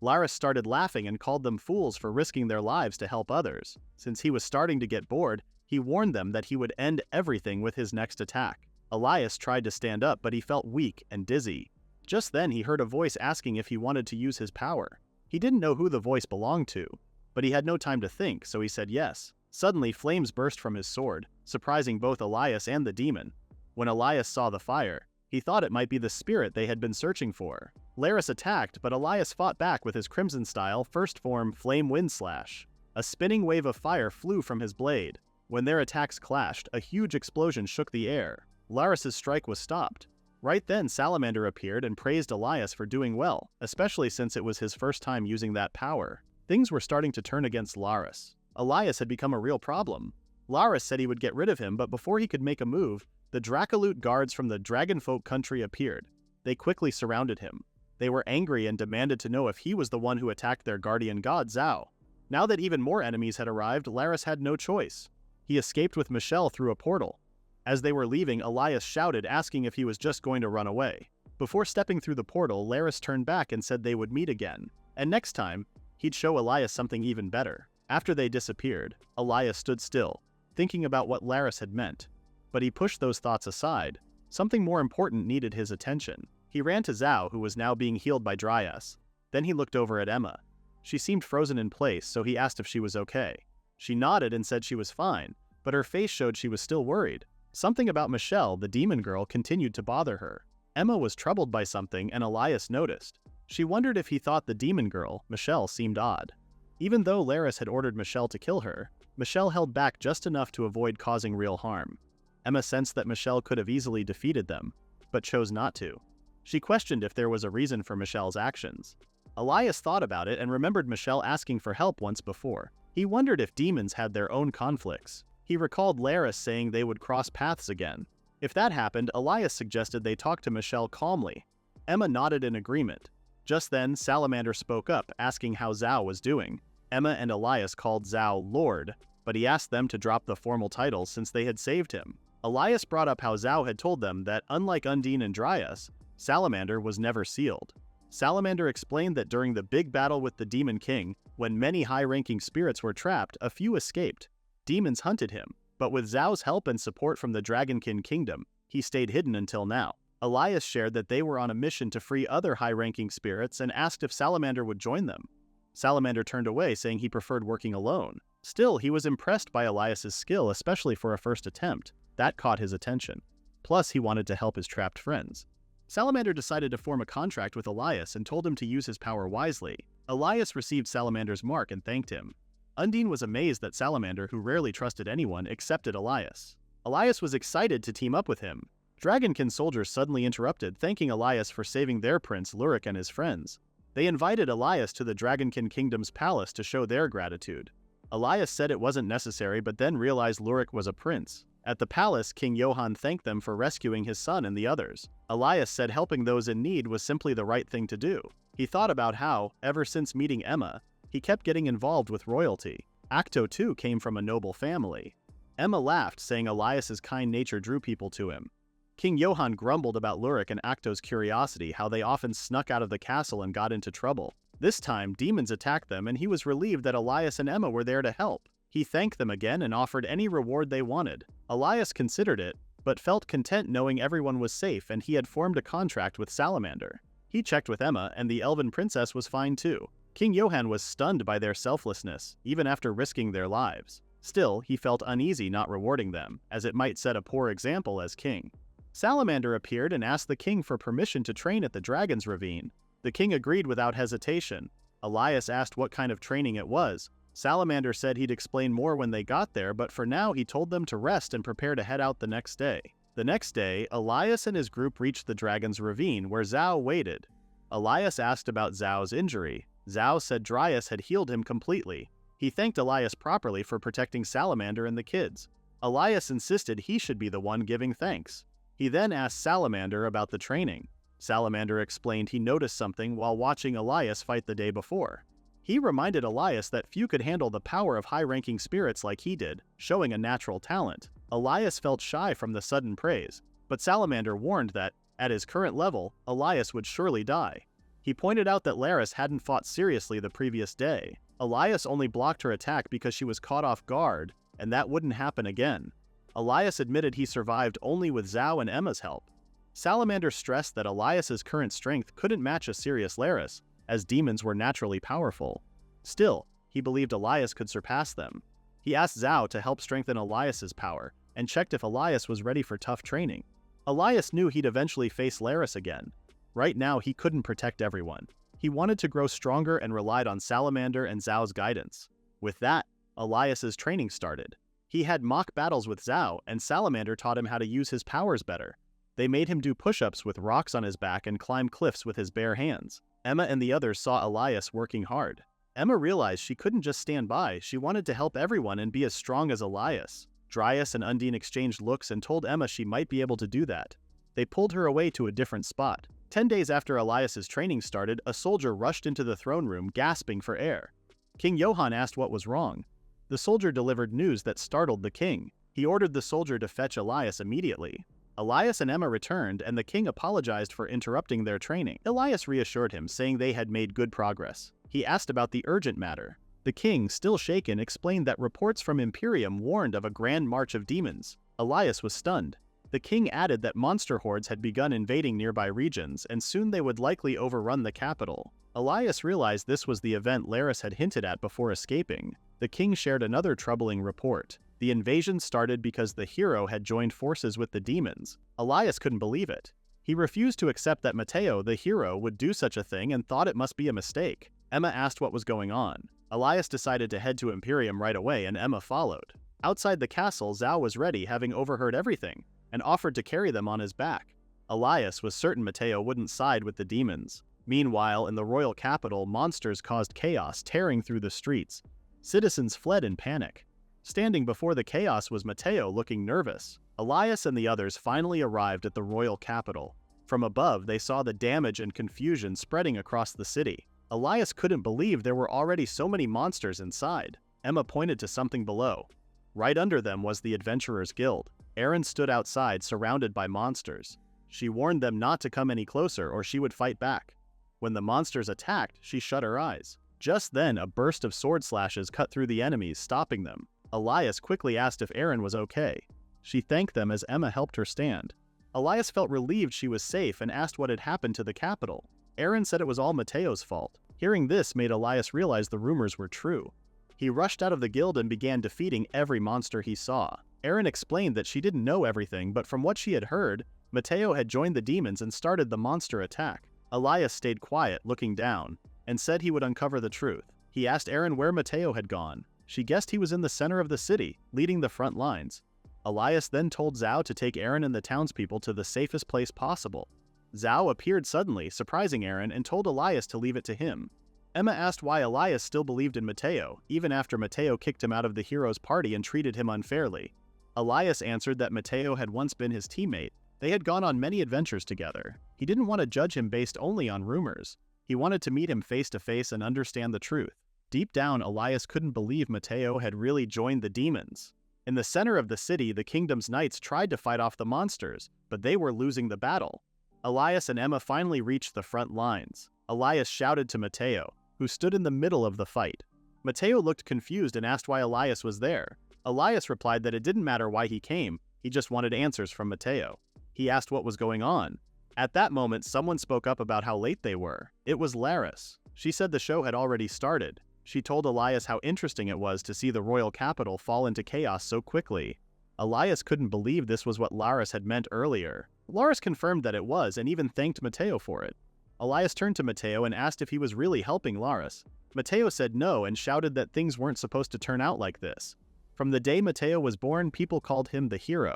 Laris started laughing and called them fools for risking their lives to help others. Since he was starting to get bored, he warned them that he would end everything with his next attack. Elias tried to stand up, but he felt weak and dizzy. Just then he heard a voice asking if he wanted to use his power. He didn't know who the voice belonged to, but he had no time to think, so he said yes. Suddenly, flames burst from his sword, surprising both Elias and the demon. When Elias saw the fire, he thought it might be the spirit they had been searching for. Laris attacked, but Elias fought back with his Crimson-style first form Flame Wind Slash. A spinning wave of fire flew from his blade. When their attacks clashed, a huge explosion shook the air. Laris's strike was stopped. Right then, Salamander appeared and praised Elias for doing well, especially since it was his first time using that power. Things were starting to turn against Laris. Elias had become a real problem. Laris said he would get rid of him, but before he could make a move, the Dracoloot guards from the Dragonfolk country appeared. They quickly surrounded him. They were angry and demanded to know if he was the one who attacked their guardian god, Zhao. Now that even more enemies had arrived, Laris had no choice. He escaped with Michelle through a portal. As they were leaving, Elias shouted, asking if he was just going to run away. Before stepping through the portal, Laris turned back and said they would meet again, and next time, he'd show Elias something even better. After they disappeared, Elias stood still, thinking about what Laris had meant. But he pushed those thoughts aside. Something more important needed his attention. He ran to Zhao, who was now being healed by Dryas. Then he looked over at Emma. She seemed frozen in place, so he asked if she was okay. She nodded and said she was fine, but her face showed she was still worried. Something about Michelle, the demon girl, continued to bother her. Emma was troubled by something, and Elias noticed. She wondered if he thought the demon girl, Michelle, seemed odd. Even though Laris had ordered Michelle to kill her, Michelle held back just enough to avoid causing real harm. Emma sensed that Michelle could have easily defeated them, but chose not to. She questioned if there was a reason for Michelle's actions. Elias thought about it and remembered Michelle asking for help once before. He wondered if demons had their own conflicts. He recalled Laris saying they would cross paths again. If that happened, Elias suggested they talk to Michelle calmly. Emma nodded in agreement. Just then, Salamander spoke up, asking how Zhao was doing. Emma and Elias called Zhao Lord, but he asked them to drop the formal title since they had saved him. Elias brought up how Zhao had told them that, unlike Undine and Dryas, Salamander was never sealed. Salamander explained that during the big battle with the Demon King, when many high-ranking spirits were trapped, a few escaped. Demons hunted him, but with Zhao's help and support from the Dragonkin Kingdom, he stayed hidden until now. Elias shared that they were on a mission to free other high-ranking spirits and asked if Salamander would join them. Salamander turned away, saying he preferred working alone. Still, he was impressed by Elias's skill, especially for a first attempt. That caught his attention. Plus, he wanted to help his trapped friends. Salamander decided to form a contract with Elias and told him to use his power wisely. Elias received Salamander's mark and thanked him. Undine was amazed that Salamander, who rarely trusted anyone, accepted Elias. Elias was excited to team up with him. Dragonkin soldiers suddenly interrupted, thanking Elias for saving their prince Lurik and his friends. They invited Elias to the Dragonkin Kingdom's palace to show their gratitude. Elias said it wasn't necessary, but then realized Lurik was a prince. At the palace, King Johann thanked them for rescuing his son and the others. Elias said helping those in need was simply the right thing to do. He thought about how, ever since meeting Emma, he kept getting involved with royalty. Acto too came from a noble family. Emma laughed, saying Elias's kind nature drew people to him. King Johann grumbled about Lurik and Acto's curiosity, how they often snuck out of the castle and got into trouble. This time, demons attacked them, and he was relieved that Elias and Emma were there to help. He thanked them again and offered any reward they wanted. Elias considered it, but felt content knowing everyone was safe and he had formed a contract with Salamander. He checked with Emma, and the elven princess was fine too. King Johann was stunned by their selflessness, even after risking their lives. Still, he felt uneasy not rewarding them, as it might set a poor example as king. Salamander appeared and asked the king for permission to train at the dragon's ravine. The king agreed without hesitation. Elias asked what kind of training it was. Salamander said he'd explain more when they got there, but for now he told them to rest and prepare to head out the next day. The next day, Elias and his group reached the dragon's ravine, where Zhao waited. Elias asked about Zhao's injury. Zhao said Dryas had healed him completely. He thanked Elias properly for protecting Salamander and the kids. Elias insisted he should be the one giving thanks. He then asked Salamander about the training. Salamander explained he noticed something while watching Elias fight the day before. He reminded Elias that few could handle the power of high-ranking spirits like he did, showing a natural talent. Elias felt shy from the sudden praise, but Salamander warned that, at his current level, Elias would surely die. He pointed out that Laris hadn't fought seriously the previous day. Elias only blocked her attack because she was caught off guard, and that wouldn't happen again. Elias admitted he survived only with Zhao and Emma's help. Salamander stressed that Elias's current strength couldn't match a serious Laris, as demons were naturally powerful. Still, he believed Elias could surpass them. He asked Zhao to help strengthen Elias's power, and checked if Elias was ready for tough training. Elias knew he'd eventually face Laris again. Right now, he couldn't protect everyone. He wanted to grow stronger and relied on Salamander and Zhao's guidance. With that, Elias's training started. He had mock battles with Zhao, and Salamander taught him how to use his powers better. They made him do push-ups with rocks on his back and climb cliffs with his bare hands. Emma and the others saw Elias working hard. Emma realized she couldn't just stand by, she wanted to help everyone and be as strong as Elias. Dryas and Undine exchanged looks and told Emma she might be able to do that. They pulled her away to a different spot. 10 days after Elias's training started, a soldier rushed into the throne room, gasping for air. King Johann asked what was wrong. The soldier delivered news that startled the king. He ordered the soldier to fetch Elias immediately. Elias and Emma returned, and the king apologized for interrupting their training. Elias reassured him, saying they had made good progress. He asked about the urgent matter. The king, still shaken, explained that reports from Imperium warned of a grand march of demons. Elias was stunned. The king added that monster hordes had begun invading nearby regions, and soon they would likely overrun the capital. Elias realized this was the event Laris had hinted at before escaping. The king shared another troubling report. The invasion started because the hero had joined forces with the demons. Elias couldn't believe it. He refused to accept that Matteo, the hero, would do such a thing and thought it must be a mistake. Emma asked what was going on. Elias decided to head to Imperium right away, and Emma followed. Outside the castle, Zhao was ready, having overheard everything, and offered to carry them on his back. Elias was certain Matteo wouldn't side with the demons. Meanwhile, in the royal capital, monsters caused chaos, tearing through the streets. Citizens fled in panic. Standing before the chaos was Matteo, looking nervous. Elias and the others finally arrived at the royal capital. From above, they saw the damage and confusion spreading across the city. Elias couldn't believe there were already so many monsters inside. Emma pointed to something below. Right under them was the Adventurers Guild. Erin stood outside, surrounded by monsters. She warned them not to come any closer or she would fight back. When the monsters attacked, she shut her eyes. Just then, a burst of sword slashes cut through the enemies, stopping them. Elias quickly asked if Erin was okay. She thanked them as Emma helped her stand. Elias felt relieved she was safe and asked what had happened to the capital. Erin said it was all Matteo's fault. Hearing this made Elias realize the rumors were true. He rushed out of the guild and began defeating every monster he saw. Erin explained that she didn't know everything, but from what she had heard, Matteo had joined the demons and started the monster attack. Elias stayed quiet, looking down, and said he would uncover the truth. He asked Erin where Matteo had gone. She guessed he was in the center of the city, leading the front lines. Elias then told Zhao to take Erin and the townspeople to the safest place possible. Zhao appeared suddenly, surprising Erin, and told Elias to leave it to him. Emma asked why Elias still believed in Matteo, even after Matteo kicked him out of the hero's party and treated him unfairly. Elias answered that Matteo had once been his teammate. They had gone on many adventures together. He didn't want to judge him based only on rumors. He wanted to meet him face to face and understand the truth. Deep down, Elias couldn't believe Matteo had really joined the demons. In the center of the city, the kingdom's knights tried to fight off the monsters, but they were losing the battle. Elias and Emma finally reached the front lines. Elias shouted to Matteo, who stood in the middle of the fight. Matteo looked confused and asked why Elias was there. Elias replied that it didn't matter why he came, he just wanted answers from Matteo. He asked what was going on. At that moment, someone spoke up about how late they were. It was Laris. She said the show had already started. She told Elias how interesting it was to see the royal capital fall into chaos so quickly. Elias couldn't believe this was what Laris had meant earlier. Laris confirmed that it was and even thanked Matteo for it. Elias turned to Matteo and asked if he was really helping Laris. Matteo said no and shouted that things weren't supposed to turn out like this. From the day Matteo was born, people called him the hero.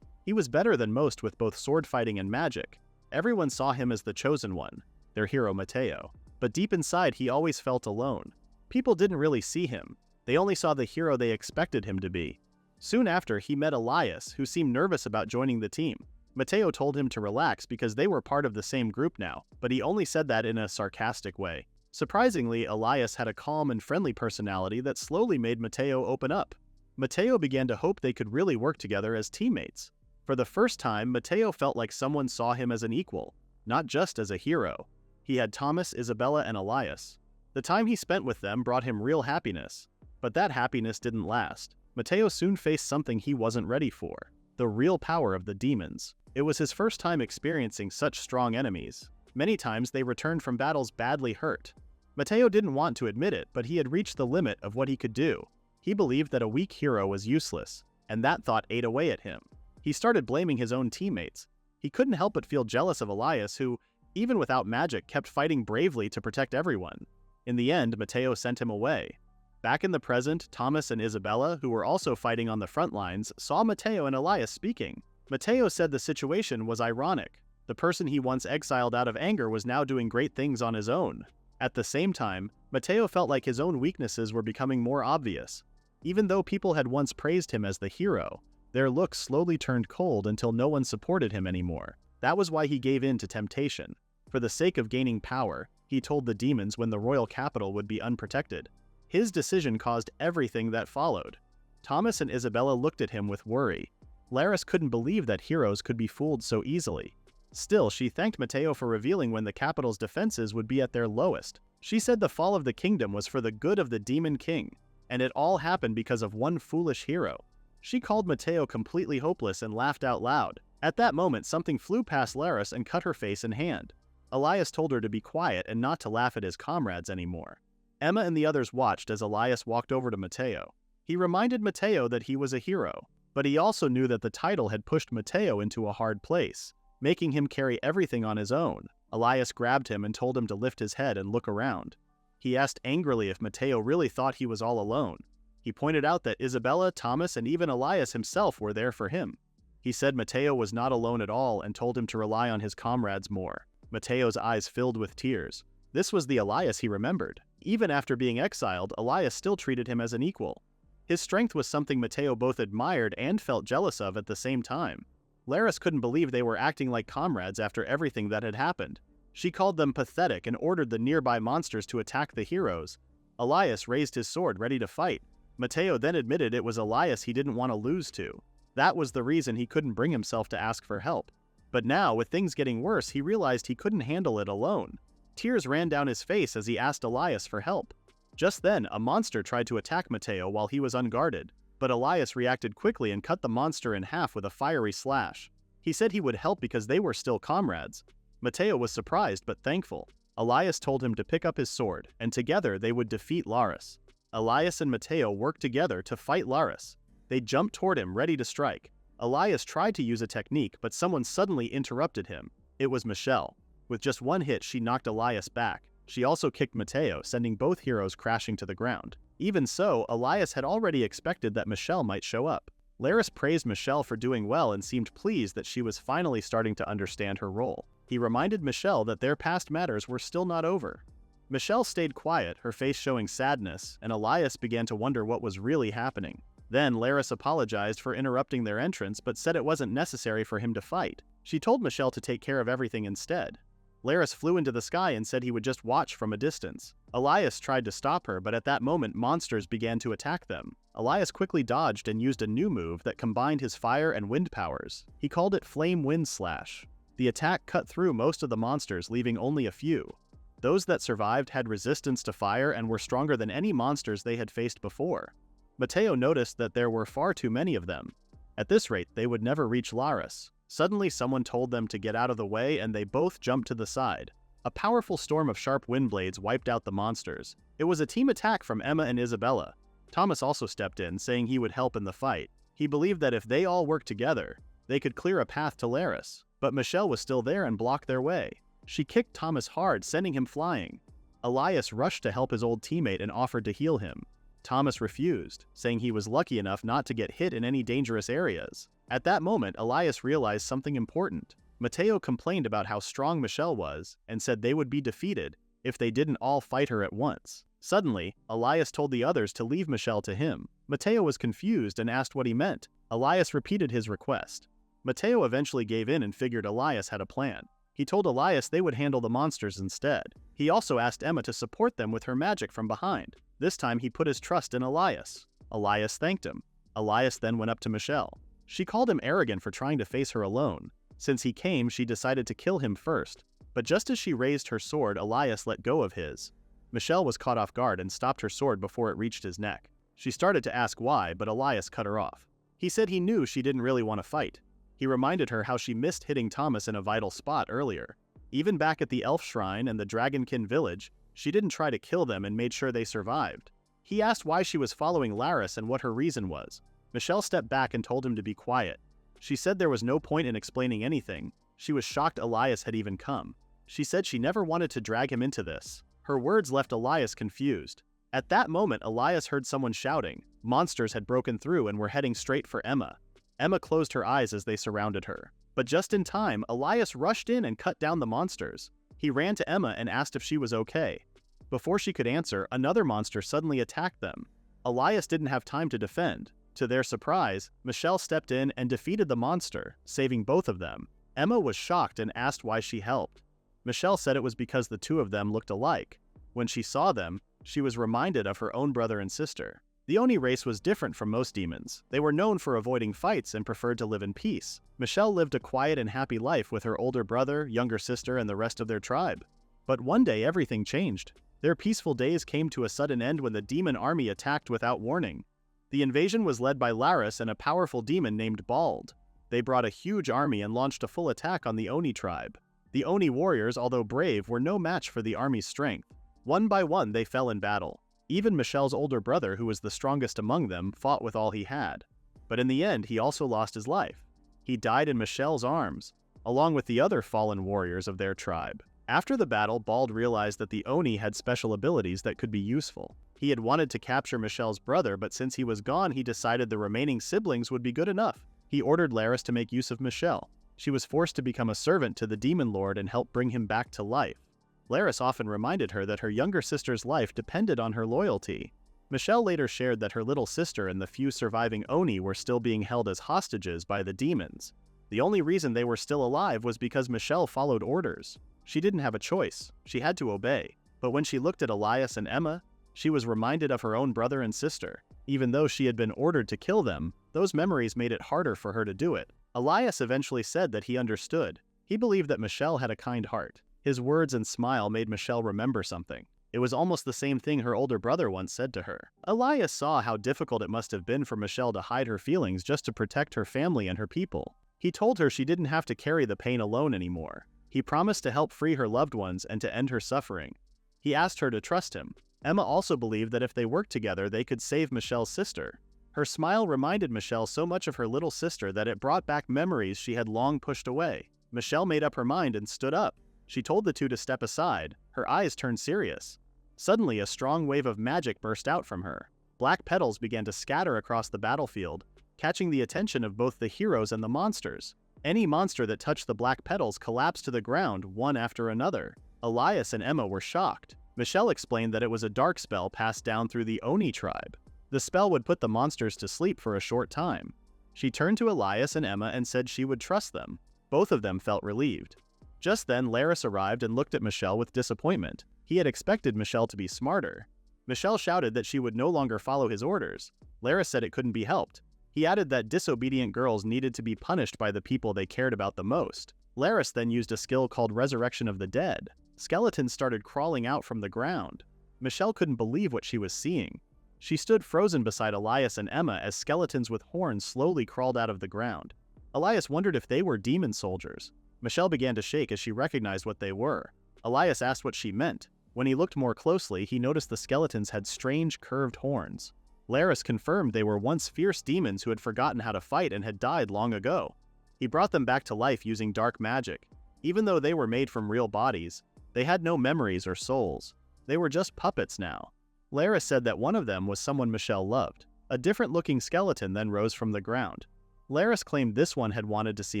He was better than most with both sword fighting and magic. Everyone saw him as the chosen one, their hero Matteo. But deep inside, he always felt alone. People didn't really see him. They only saw the hero they expected him to be. Soon after, he met Elias, who seemed nervous about joining the team. Matteo told him to relax because they were part of the same group now, but he only said that in a sarcastic way. Surprisingly, Elias had a calm and friendly personality that slowly made Matteo open up. Matteo began to hope they could really work together as teammates. For the first time, Matteo felt like someone saw him as an equal, not just as a hero. He had Thomas, Isabella, and Elias. The time he spent with them brought him real happiness. But that happiness didn't last. Matteo soon faced something he wasn't ready for: the real power of the demons. It was his first time experiencing such strong enemies. Many times they returned from battles badly hurt. Matteo didn't want to admit it, but he had reached the limit of what he could do. He believed that a weak hero was useless, and that thought ate away at him. He started blaming his own teammates. He couldn't help but feel jealous of Elias, who, even without magic, kept fighting bravely to protect everyone. In the end, Matteo sent him away. Back in the present, Thomas and Isabella, who were also fighting on the front lines, saw Matteo and Elias speaking. Matteo said the situation was ironic. The person he once exiled out of anger was now doing great things on his own. At the same time, Matteo felt like his own weaknesses were becoming more obvious. Even though people had once praised him as the hero, their looks slowly turned cold until no one supported him anymore. That was why he gave in to temptation. For the sake of gaining power, he told the demons when the royal capital would be unprotected. His decision caused everything that followed. Thomas and Isabella looked at him with worry. Laris couldn't believe that heroes could be fooled so easily. Still, she thanked Matteo for revealing when the capital's defenses would be at their lowest. She said the fall of the kingdom was for the good of the Demon King, and it all happened because of one foolish hero. She called Matteo completely hopeless and laughed out loud. At that moment, something flew past Laris and cut her face and hand. Elias told her to be quiet and not to laugh at his comrades anymore. Emma and the others watched as Elias walked over to Matteo. He reminded Matteo that he was a hero, but he also knew that the title had pushed Matteo into a hard place, making him carry everything on his own. Elias grabbed him and told him to lift his head and look around. He asked angrily if Matteo really thought he was all alone. He pointed out that Isabella, Thomas, and even Elias himself were there for him. He said Matteo was not alone at all and told him to rely on his comrades more. Matteo's eyes filled with tears. This was the Elias he remembered. Even after being exiled, Elias still treated him as an equal. His strength was something Matteo both admired and felt jealous of at the same time. Laris couldn't believe they were acting like comrades after everything that had happened. She called them pathetic and ordered the nearby monsters to attack the heroes. Elias raised his sword, ready to fight. Matteo then admitted it was Elias he didn't want to lose to. That was the reason he couldn't bring himself to ask for help. But now, with things getting worse, he realized he couldn't handle it alone. Tears ran down his face as he asked Elias for help. Just then, a monster tried to attack Matteo while he was unguarded, but Elias reacted quickly and cut the monster in half with a fiery slash. He said he would help because they were still comrades. Matteo was surprised but thankful. Elias told him to pick up his sword, and together they would defeat Laris. Elias and Matteo worked together to fight Laris. They jumped toward him, ready to strike. Elias tried to use a technique, but someone suddenly interrupted him. It was Michelle. With just one hit, she knocked Elias back. She also kicked Matteo, sending both heroes crashing to the ground. Even so, Elias had already expected that Michelle might show up. Laris praised Michelle for doing well and seemed pleased that she was finally starting to understand her role. He reminded Michelle that their past matters were still not over. Michelle stayed quiet, her face showing sadness, and Elias began to wonder what was really happening. Then Laris apologized for interrupting their entrance but said it wasn't necessary for him to fight. She told Michelle to take care of everything instead. Laris flew into the sky and said he would just watch from a distance. Elias tried to stop her, but at that moment monsters began to attack them. Elias quickly dodged and used a new move that combined his fire and wind powers. He called it Flame Wind Slash. The attack cut through most of the monsters, leaving only a few. Those that survived had resistance to fire and were stronger than any monsters they had faced before. Matteo noticed that there were far too many of them. At this rate, they would never reach Laris. Suddenly, someone told them to get out of the way and they both jumped to the side. A powerful storm of sharp wind blades wiped out the monsters. It was a team attack from Emma and Isabella. Thomas also stepped in, saying he would help in the fight. He believed that if they all worked together, they could clear a path to Laris. But Michelle was still there and blocked their way. She kicked Thomas hard, sending him flying. Elias rushed to help his old teammate and offered to heal him. Thomas refused, saying he was lucky enough not to get hit in any dangerous areas. At that moment, Elias realized something important. Matteo complained about how strong Michelle was and said they would be defeated if they didn't all fight her at once. Suddenly, Elias told the others to leave Michelle to him. Matteo was confused and asked what he meant. Elias repeated his request. Matteo eventually gave in and figured Elias had a plan. He told Elias they would handle the monsters instead. He also asked Emma to support them with her magic from behind. This time he put his trust in Elias. Elias thanked him. Elias then went up to Michelle. She called him arrogant for trying to face her alone. Since he came, she decided to kill him first. But just as she raised her sword, Elias let go of his. Michelle was caught off guard and stopped her sword before it reached his neck. She started to ask why, but Elias cut her off. He said he knew she didn't really want to fight. He reminded her how she missed hitting Thomas in a vital spot earlier. Even back at the Elf Shrine and the Dragonkin village, she didn't try to kill them and made sure they survived. He asked why she was following Laris and what her reason was. Michelle stepped back and told him to be quiet. She said there was no point in explaining anything. She was shocked Elias had even come. She said she never wanted to drag him into this. Her words left Elias confused. At that moment, Elias heard someone shouting. Monsters had broken through and were heading straight for Emma. Emma closed her eyes as they surrounded her. But just in time, Elias rushed in and cut down the monsters. He ran to Emma and asked if she was okay. Before she could answer, another monster suddenly attacked them. Elias didn't have time to defend. To their surprise, Michelle stepped in and defeated the monster, saving both of them. Emma was shocked and asked why she helped. Michelle said it was because the two of them looked alike. When she saw them, she was reminded of her own brother and sister. The Oni race was different from most demons. They were known for avoiding fights and preferred to live in peace. Michelle lived a quiet and happy life with her older brother, younger sister, and the rest of their tribe. But one day everything changed. Their peaceful days came to a sudden end when the demon army attacked without warning. The invasion was led by Laris and a powerful demon named Bald. They brought a huge army and launched a full attack on the Oni tribe. The Oni warriors, although brave, were no match for the army's strength. One by one they fell in battle. Even Michelle's older brother, who was the strongest among them, fought with all he had. But in the end, he also lost his life. He died in Michelle's arms, along with the other fallen warriors of their tribe. After the battle, Bald realized that the Oni had special abilities that could be useful. He had wanted to capture Michelle's brother, but since he was gone, he decided the remaining siblings would be good enough. He ordered Laris to make use of Michelle. She was forced to become a servant to the demon lord and help bring him back to life. Laris often reminded her that her younger sister's life depended on her loyalty. Michelle later shared that her little sister and the few surviving Oni were still being held as hostages by the demons. The only reason they were still alive was because Michelle followed orders. She didn't have a choice. She had to obey. But when she looked at Elias and Emma, she was reminded of her own brother and sister. Even though she had been ordered to kill them, those memories made it harder for her to do it. Elias eventually said that he understood. He believed that Michelle had a kind heart. His words and smile made Michelle remember something. It was almost the same thing her older brother once said to her. Elias saw how difficult it must have been for Michelle to hide her feelings just to protect her family and her people. He told her she didn't have to carry the pain alone anymore. He promised to help free her loved ones and to end her suffering. He asked her to trust him. Emma also believed that if they worked together, they could save Michelle's sister. Her smile reminded Michelle so much of her little sister that it brought back memories she had long pushed away. Michelle made up her mind and stood up. She told the two to step aside. Her eyes turned serious. Suddenly, a strong wave of magic burst out from her. Black petals began to scatter across the battlefield, catching the attention of both the heroes and the monsters. Any monster that touched the black petals collapsed to the ground, one after another. Elias and Emma were shocked. Michelle explained that it was a dark spell passed down through the Oni tribe. The spell would put the monsters to sleep for a short time. She turned to Elias and Emma and said she would trust them. Both of them felt relieved. Just then, Laris arrived and looked at Michelle with disappointment. He had expected Michelle to be smarter. Michelle shouted that she would no longer follow his orders. Laris said it couldn't be helped. He added that disobedient girls needed to be punished by the people they cared about the most. Laris then used a skill called Resurrection of the Dead. Skeletons started crawling out from the ground. Michelle couldn't believe what she was seeing. She stood frozen beside Elias and Emma as skeletons with horns slowly crawled out of the ground. Elias wondered if they were demon soldiers. Michelle began to shake as she recognized what they were. Elias asked what she meant. When he looked more closely, he noticed the skeletons had strange, curved horns. Laris confirmed they were once fierce demons who had forgotten how to fight and had died long ago. He brought them back to life using dark magic. Even though they were made from real bodies, they had no memories or souls. They were just puppets now. Laris said that one of them was someone Michelle loved. A different-looking skeleton then rose from the ground. Laris claimed this one had wanted to see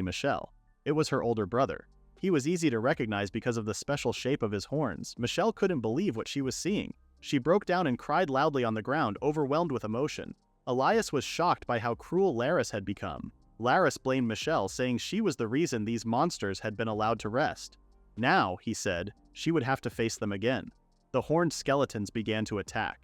Michelle. It was her older brother. He was easy to recognize because of the special shape of his horns. Michelle couldn't believe what she was seeing. She broke down and cried loudly on the ground, overwhelmed with emotion. Elias was shocked by how cruel Laris had become. Laris blamed Michelle, saying she was the reason these monsters had been allowed to rest. Now, he said, she would have to face them again. The horned skeletons began to attack.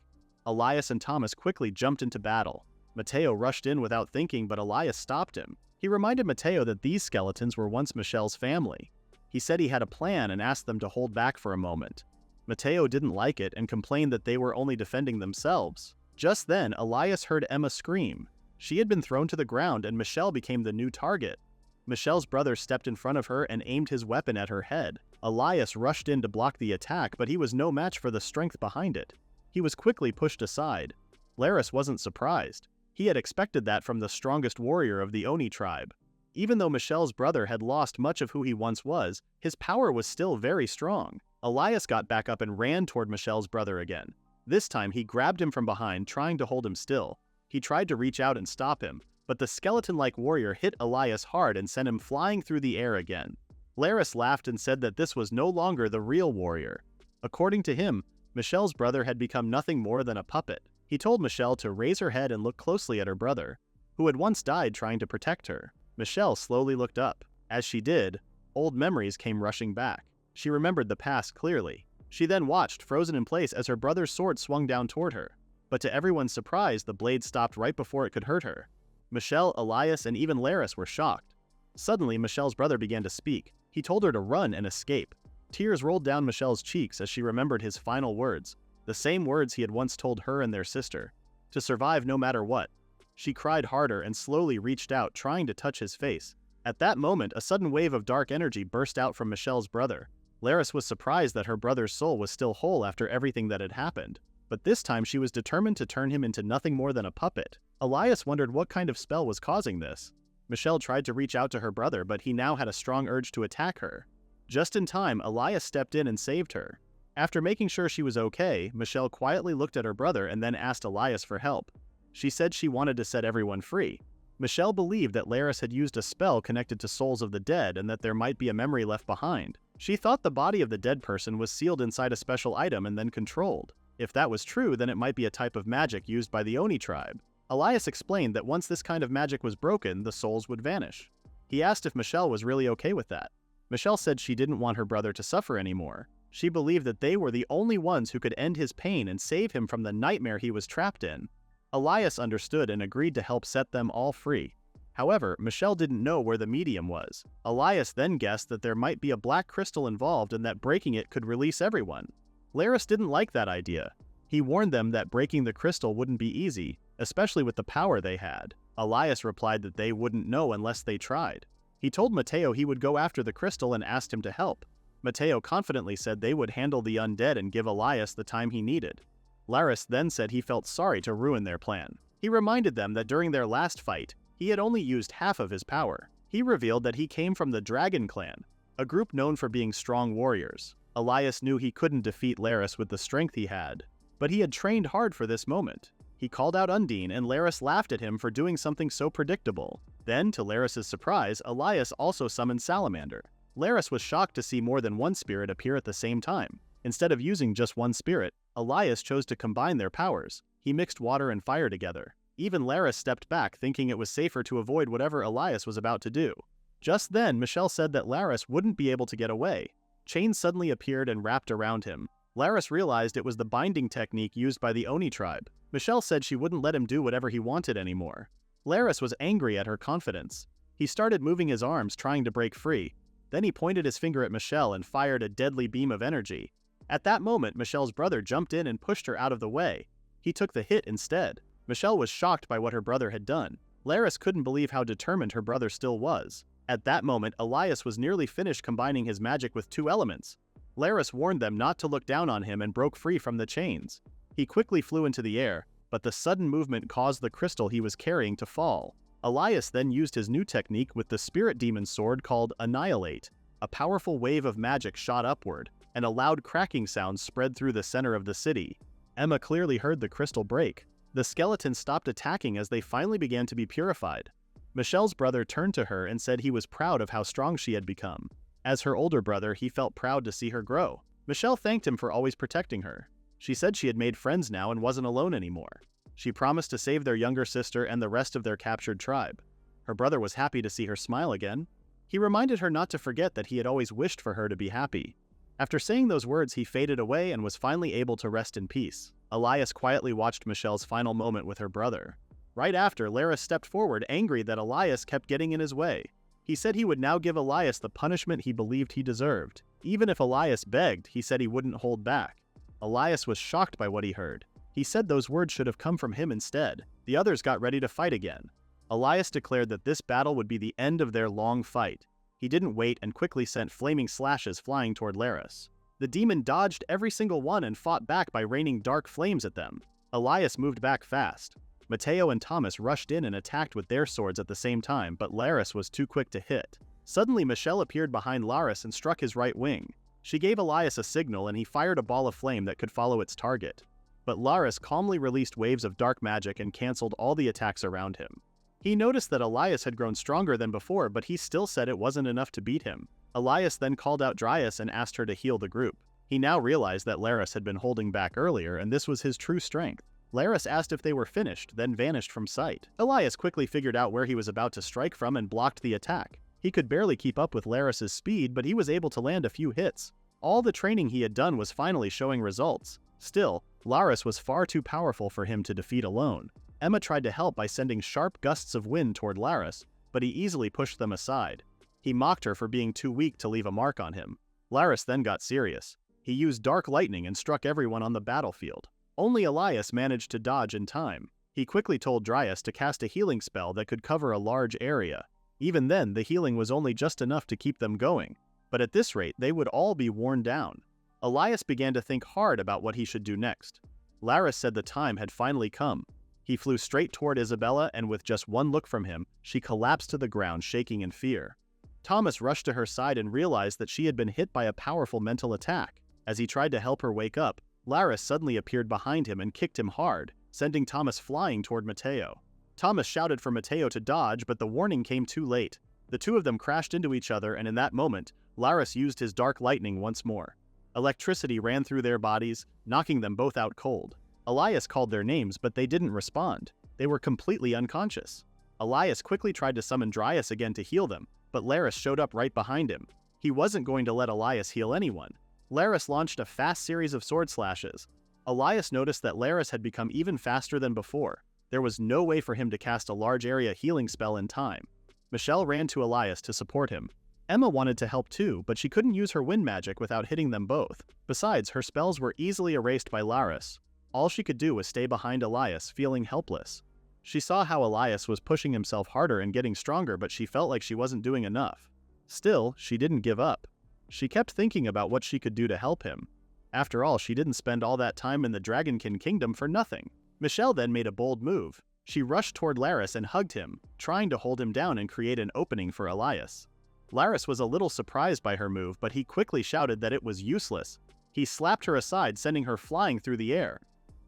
Elias and Thomas quickly jumped into battle. Mateo rushed in without thinking, but Elias stopped him. He reminded Mateo that these skeletons were once Michelle's family. He said he had a plan and asked them to hold back for a moment. Mateo didn't like it and complained that they were only defending themselves. Just then, Elias heard Emma scream. She had been thrown to the ground and Michelle became the new target. Michelle's brother stepped in front of her and aimed his weapon at her head. Elias rushed in to block the attack, but he was no match for the strength behind it. He was quickly pushed aside. Laris wasn't surprised. He had expected that from the strongest warrior of the Oni tribe. Even though Michelle's brother had lost much of who he once was, his power was still very strong. Elias got back up and ran toward Michelle's brother again. This time he grabbed him from behind, trying to hold him still. He tried to reach out and stop him, but the skeleton-like warrior hit Elias hard and sent him flying through the air again. Laris laughed and said that this was no longer the real warrior. According to him, Michelle's brother had become nothing more than a puppet. He told Michelle to raise her head and look closely at her brother, who had once died trying to protect her. Michelle slowly looked up. As she did, old memories came rushing back. She remembered the past clearly. She then watched, frozen in place, as her brother's sword swung down toward her. but to everyone's surprise, the blade stopped right before it could hurt her. Michelle, Elias, and even Laris were shocked. Suddenly, Michelle's brother began to speak. He told her to run and escape. Tears rolled down Michelle's cheeks as she remembered his final words, the same words he had once told her and their sister. To survive no matter what. She cried harder and slowly reached out, trying to touch his face. At that moment, a sudden wave of dark energy burst out from Michelle's brother. Laris was surprised that her brother's soul was still whole after everything that had happened. But this time she was determined to turn him into nothing more than a puppet. Elias wondered what kind of spell was causing this. Michelle tried to reach out to her brother, but he now had a strong urge to attack her. Just in time, Elias stepped in and saved her. After making sure she was okay, Michelle quietly looked at her brother and then asked Elias for help. She said she wanted to set everyone free. Michelle believed that Laris had used a spell connected to souls of the dead and that there might be a memory left behind. She thought the body of the dead person was sealed inside a special item and then controlled. If that was true, then it might be a type of magic used by the Oni tribe. Elias explained that once this kind of magic was broken, the souls would vanish. He asked if Michelle was really okay with that. Michelle said she didn't want her brother to suffer anymore. She believed that they were the only ones who could end his pain and save him from the nightmare he was trapped in. Elias understood and agreed to help set them all free. However, Michelle didn't know where the medium was. Elias then guessed that there might be a black crystal involved and that breaking it could release everyone. Laris didn't like that idea. He warned them that breaking the crystal wouldn't be easy, especially with the power they had. Elias replied that they wouldn't know unless they tried. He told Mateo he would go after the crystal and asked him to help. Mateo confidently said they would handle the undead and give Elias the time he needed. Laris then said he felt sorry to ruin their plan. He reminded them that during their last fight, he had only used half of his power. He revealed that he came from the Dragon Clan, a group known for being strong warriors. Elias knew he couldn't defeat Laris with the strength he had, but he had trained hard for this moment. He called out Undine, and Laris laughed at him for doing something so predictable. Then, to Laris's surprise, Elias also summoned Salamander. Laris was shocked to see more than one spirit appear at the same time. Instead of using just one spirit, Elias chose to combine their powers. He mixed water and fire together. Even Laris stepped back, thinking it was safer to avoid whatever Elias was about to do. Just then, Michelle said that Laris wouldn't be able to get away. Chains suddenly appeared and wrapped around him. Laris realized it was the binding technique used by the Oni tribe. Michelle said she wouldn't let him do whatever he wanted anymore. Laris was angry at her confidence. He started moving his arms, trying to break free. Then he pointed his finger at Michelle and fired a deadly beam of energy. At that moment, Michelle's brother jumped in and pushed her out of the way. He took the hit instead. Michelle was shocked by what her brother had done. Laris couldn't believe how determined her brother still was. At that moment, Elias was nearly finished combining his magic with two elements. Laris warned them not to look down on him and broke free from the chains. He quickly flew into the air, but the sudden movement caused the crystal he was carrying to fall. Elias then used his new technique with the spirit demon sword called Annihilate. A powerful wave of magic shot upward, and a loud cracking sound spread through the center of the city. Emma clearly heard the crystal break. The skeletons stopped attacking as they finally began to be purified. Michelle's brother turned to her and said he was proud of how strong she had become. As her older brother, he felt proud to see her grow. Michelle thanked him for always protecting her. She said she had made friends now and wasn't alone anymore. She promised to save their younger sister and the rest of their captured tribe. Her brother was happy to see her smile again. He reminded her not to forget that he had always wished for her to be happy. After saying those words, he faded away and was finally able to rest in peace. Elias quietly watched Michelle's final moment with her brother. Right after, Laris stepped forward, angry that Elias kept getting in his way. He said he would now give Elias the punishment he believed he deserved. Even if Elias begged, he said he wouldn't hold back. Elias was shocked by what he heard. He said those words should have come from him instead. The others got ready to fight again. Elias declared that this battle would be the end of their long fight. He didn't wait and quickly sent flaming slashes flying toward Laris. The demon dodged every single one and fought back by raining dark flames at them. Elias moved back fast. Mateo and Thomas rushed in and attacked with their swords at the same time, but Laris was too quick to hit. Suddenly, Michelle appeared behind Laris and struck his right wing. She gave Elias a signal and he fired a ball of flame that could follow its target. But Laris calmly released waves of dark magic and canceled all the attacks around him. He noticed that Elias had grown stronger than before, but he still said it wasn't enough to beat him. Elias then called out Dryas and asked her to heal the group. He now realized that Laris had been holding back earlier, and this was his true strength. Laris asked if they were finished, then vanished from sight. Elias quickly figured out where he was about to strike from and blocked the attack. He could barely keep up with Laris's speed, but he was able to land a few hits. All the training he had done was finally showing results. Still, Laris was far too powerful for him to defeat alone. Emma tried to help by sending sharp gusts of wind toward Laris, but he easily pushed them aside. He mocked her for being too weak to leave a mark on him. Laris then got serious. He used dark lightning and struck everyone on the battlefield. Only Elias managed to dodge in time. He quickly told Dryas to cast a healing spell that could cover a large area. Even then, the healing was only just enough to keep them going. But at this rate, they would all be worn down. Elias began to think hard about what he should do next. Laris said the time had finally come. He flew straight toward Isabella, and with just one look from him, she collapsed to the ground, shaking in fear. Thomas rushed to her side and realized that she had been hit by a powerful mental attack. As he tried to help her wake up, Laris suddenly appeared behind him and kicked him hard, sending Thomas flying toward Matteo. Thomas shouted for Matteo to dodge, but the warning came too late. The two of them crashed into each other, and in that moment, Laris used his dark lightning once more. Electricity ran through their bodies, knocking them both out cold. Elias called their names, but they didn't respond. They were completely unconscious. Elias quickly tried to summon Dryas again to heal them, but Laris showed up right behind him. He wasn't going to let Elias heal anyone. Laris launched a fast series of sword slashes. Elias noticed that Laris had become even faster than before. There was no way for him to cast a large area healing spell in time. Michelle ran to Elias to support him. Emma wanted to help too, but she couldn't use her wind magic without hitting them both. Besides, her spells were easily erased by Laris. All she could do was stay behind Elias, feeling helpless. She saw how Elias was pushing himself harder and getting stronger, but she felt like she wasn't doing enough. Still, she didn't give up. She kept thinking about what she could do to help him. After all, she didn't spend all that time in the Dragonkin Kingdom for nothing. Michelle then made a bold move. She rushed toward Laris and hugged him, trying to hold him down and create an opening for Elias. Laris was a little surprised by her move, but he quickly shouted that it was useless. He slapped her aside, sending her flying through the air.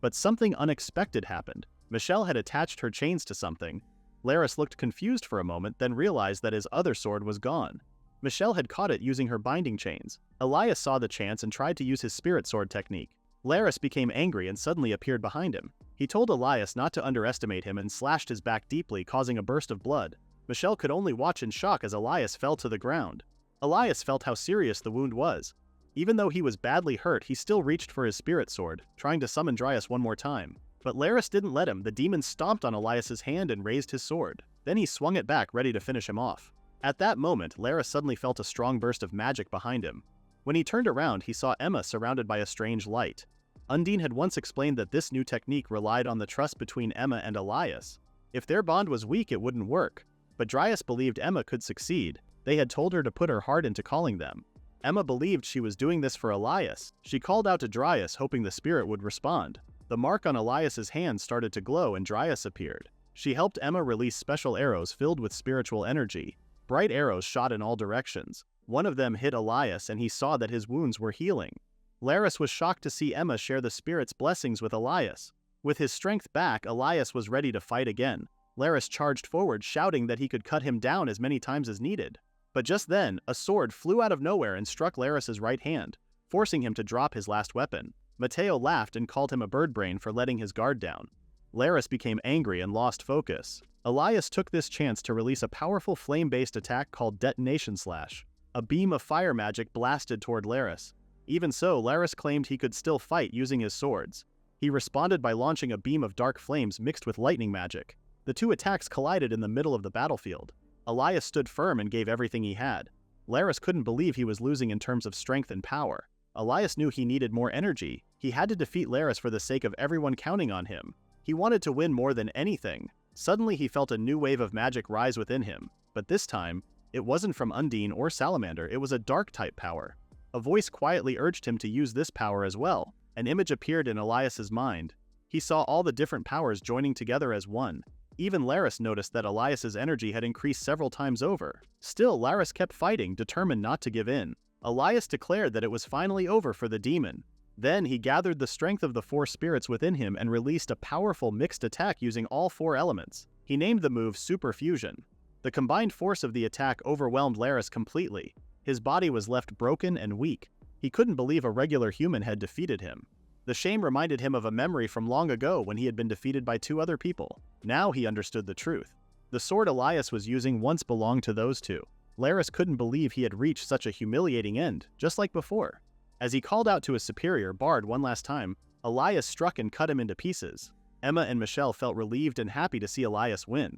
But something unexpected happened. Michelle had attached her chains to something. Laris looked confused for a moment, then realized that his other sword was gone. Michelle had caught it using her binding chains. Elias saw the chance and tried to use his spirit sword technique. Laris became angry and suddenly appeared behind him. He told Elias not to underestimate him and slashed his back deeply, causing a burst of blood. Michelle could only watch in shock as Elias fell to the ground. Elias felt how serious the wound was. Even though he was badly hurt, he still reached for his spirit sword, trying to summon Dryas one more time. But Laris didn't let him. The demon stomped on Elias's hand and raised his sword. Then he swung it back, ready to finish him off. At that moment, Laris suddenly felt a strong burst of magic behind him. When he turned around, he saw Emma surrounded by a strange light. Undine had once explained that this new technique relied on the trust between Emma and Elias. If their bond was weak, it wouldn't work. But Dryas believed Emma could succeed. They had told her to put her heart into calling them. Emma believed she was doing this for Elias. She called out to Dryas, hoping the spirit would respond. The mark on Elias's hand started to glow and Dryas appeared. She helped Emma release special arrows filled with spiritual energy. Bright arrows shot in all directions. One of them hit Elias and he saw that his wounds were healing. Laris was shocked to see Emma share the spirit's blessings with Elias. With his strength back, Elias was ready to fight again. Laris charged forward, shouting that he could cut him down as many times as needed. But just then, a sword flew out of nowhere and struck Laris's right hand, forcing him to drop his last weapon. Matteo laughed and called him a bird brain for letting his guard down. Laris became angry and lost focus. Elias took this chance to release a powerful flame-based attack called Detonation Slash. A beam of fire magic blasted toward Laris. Even so, Laris claimed he could still fight using his swords. He responded by launching a beam of dark flames mixed with lightning magic. The two attacks collided in the middle of the battlefield. Elias stood firm and gave everything he had. Laris couldn't believe he was losing in terms of strength and power. Elias knew he needed more energy. He had to defeat Laris for the sake of everyone counting on him. He wanted to win more than anything. Suddenly he felt a new wave of magic rise within him. But this time, it wasn't from Undine or Salamander, it was a dark-type power. A voice quietly urged him to use this power as well. An image appeared in Elias's mind. He saw all the different powers joining together as one. Even Laris noticed that Elias's energy had increased several times over. Still, Laris kept fighting, determined not to give in. Elias declared that it was finally over for the demon. Then he gathered the strength of the four spirits within him and released a powerful mixed attack using all four elements. He named the move Super Fusion. The combined force of the attack overwhelmed Laris completely. His body was left broken and weak. He couldn't believe a regular human had defeated him. The shame reminded him of a memory from long ago when he had been defeated by two other people. Now he understood the truth. The sword Elias was using once belonged to those two. Laris couldn't believe he had reached such a humiliating end, just like before. As he called out to his superior, Bard, one last time, Elias struck and cut him into pieces. Emma and Michelle felt relieved and happy to see Elias win.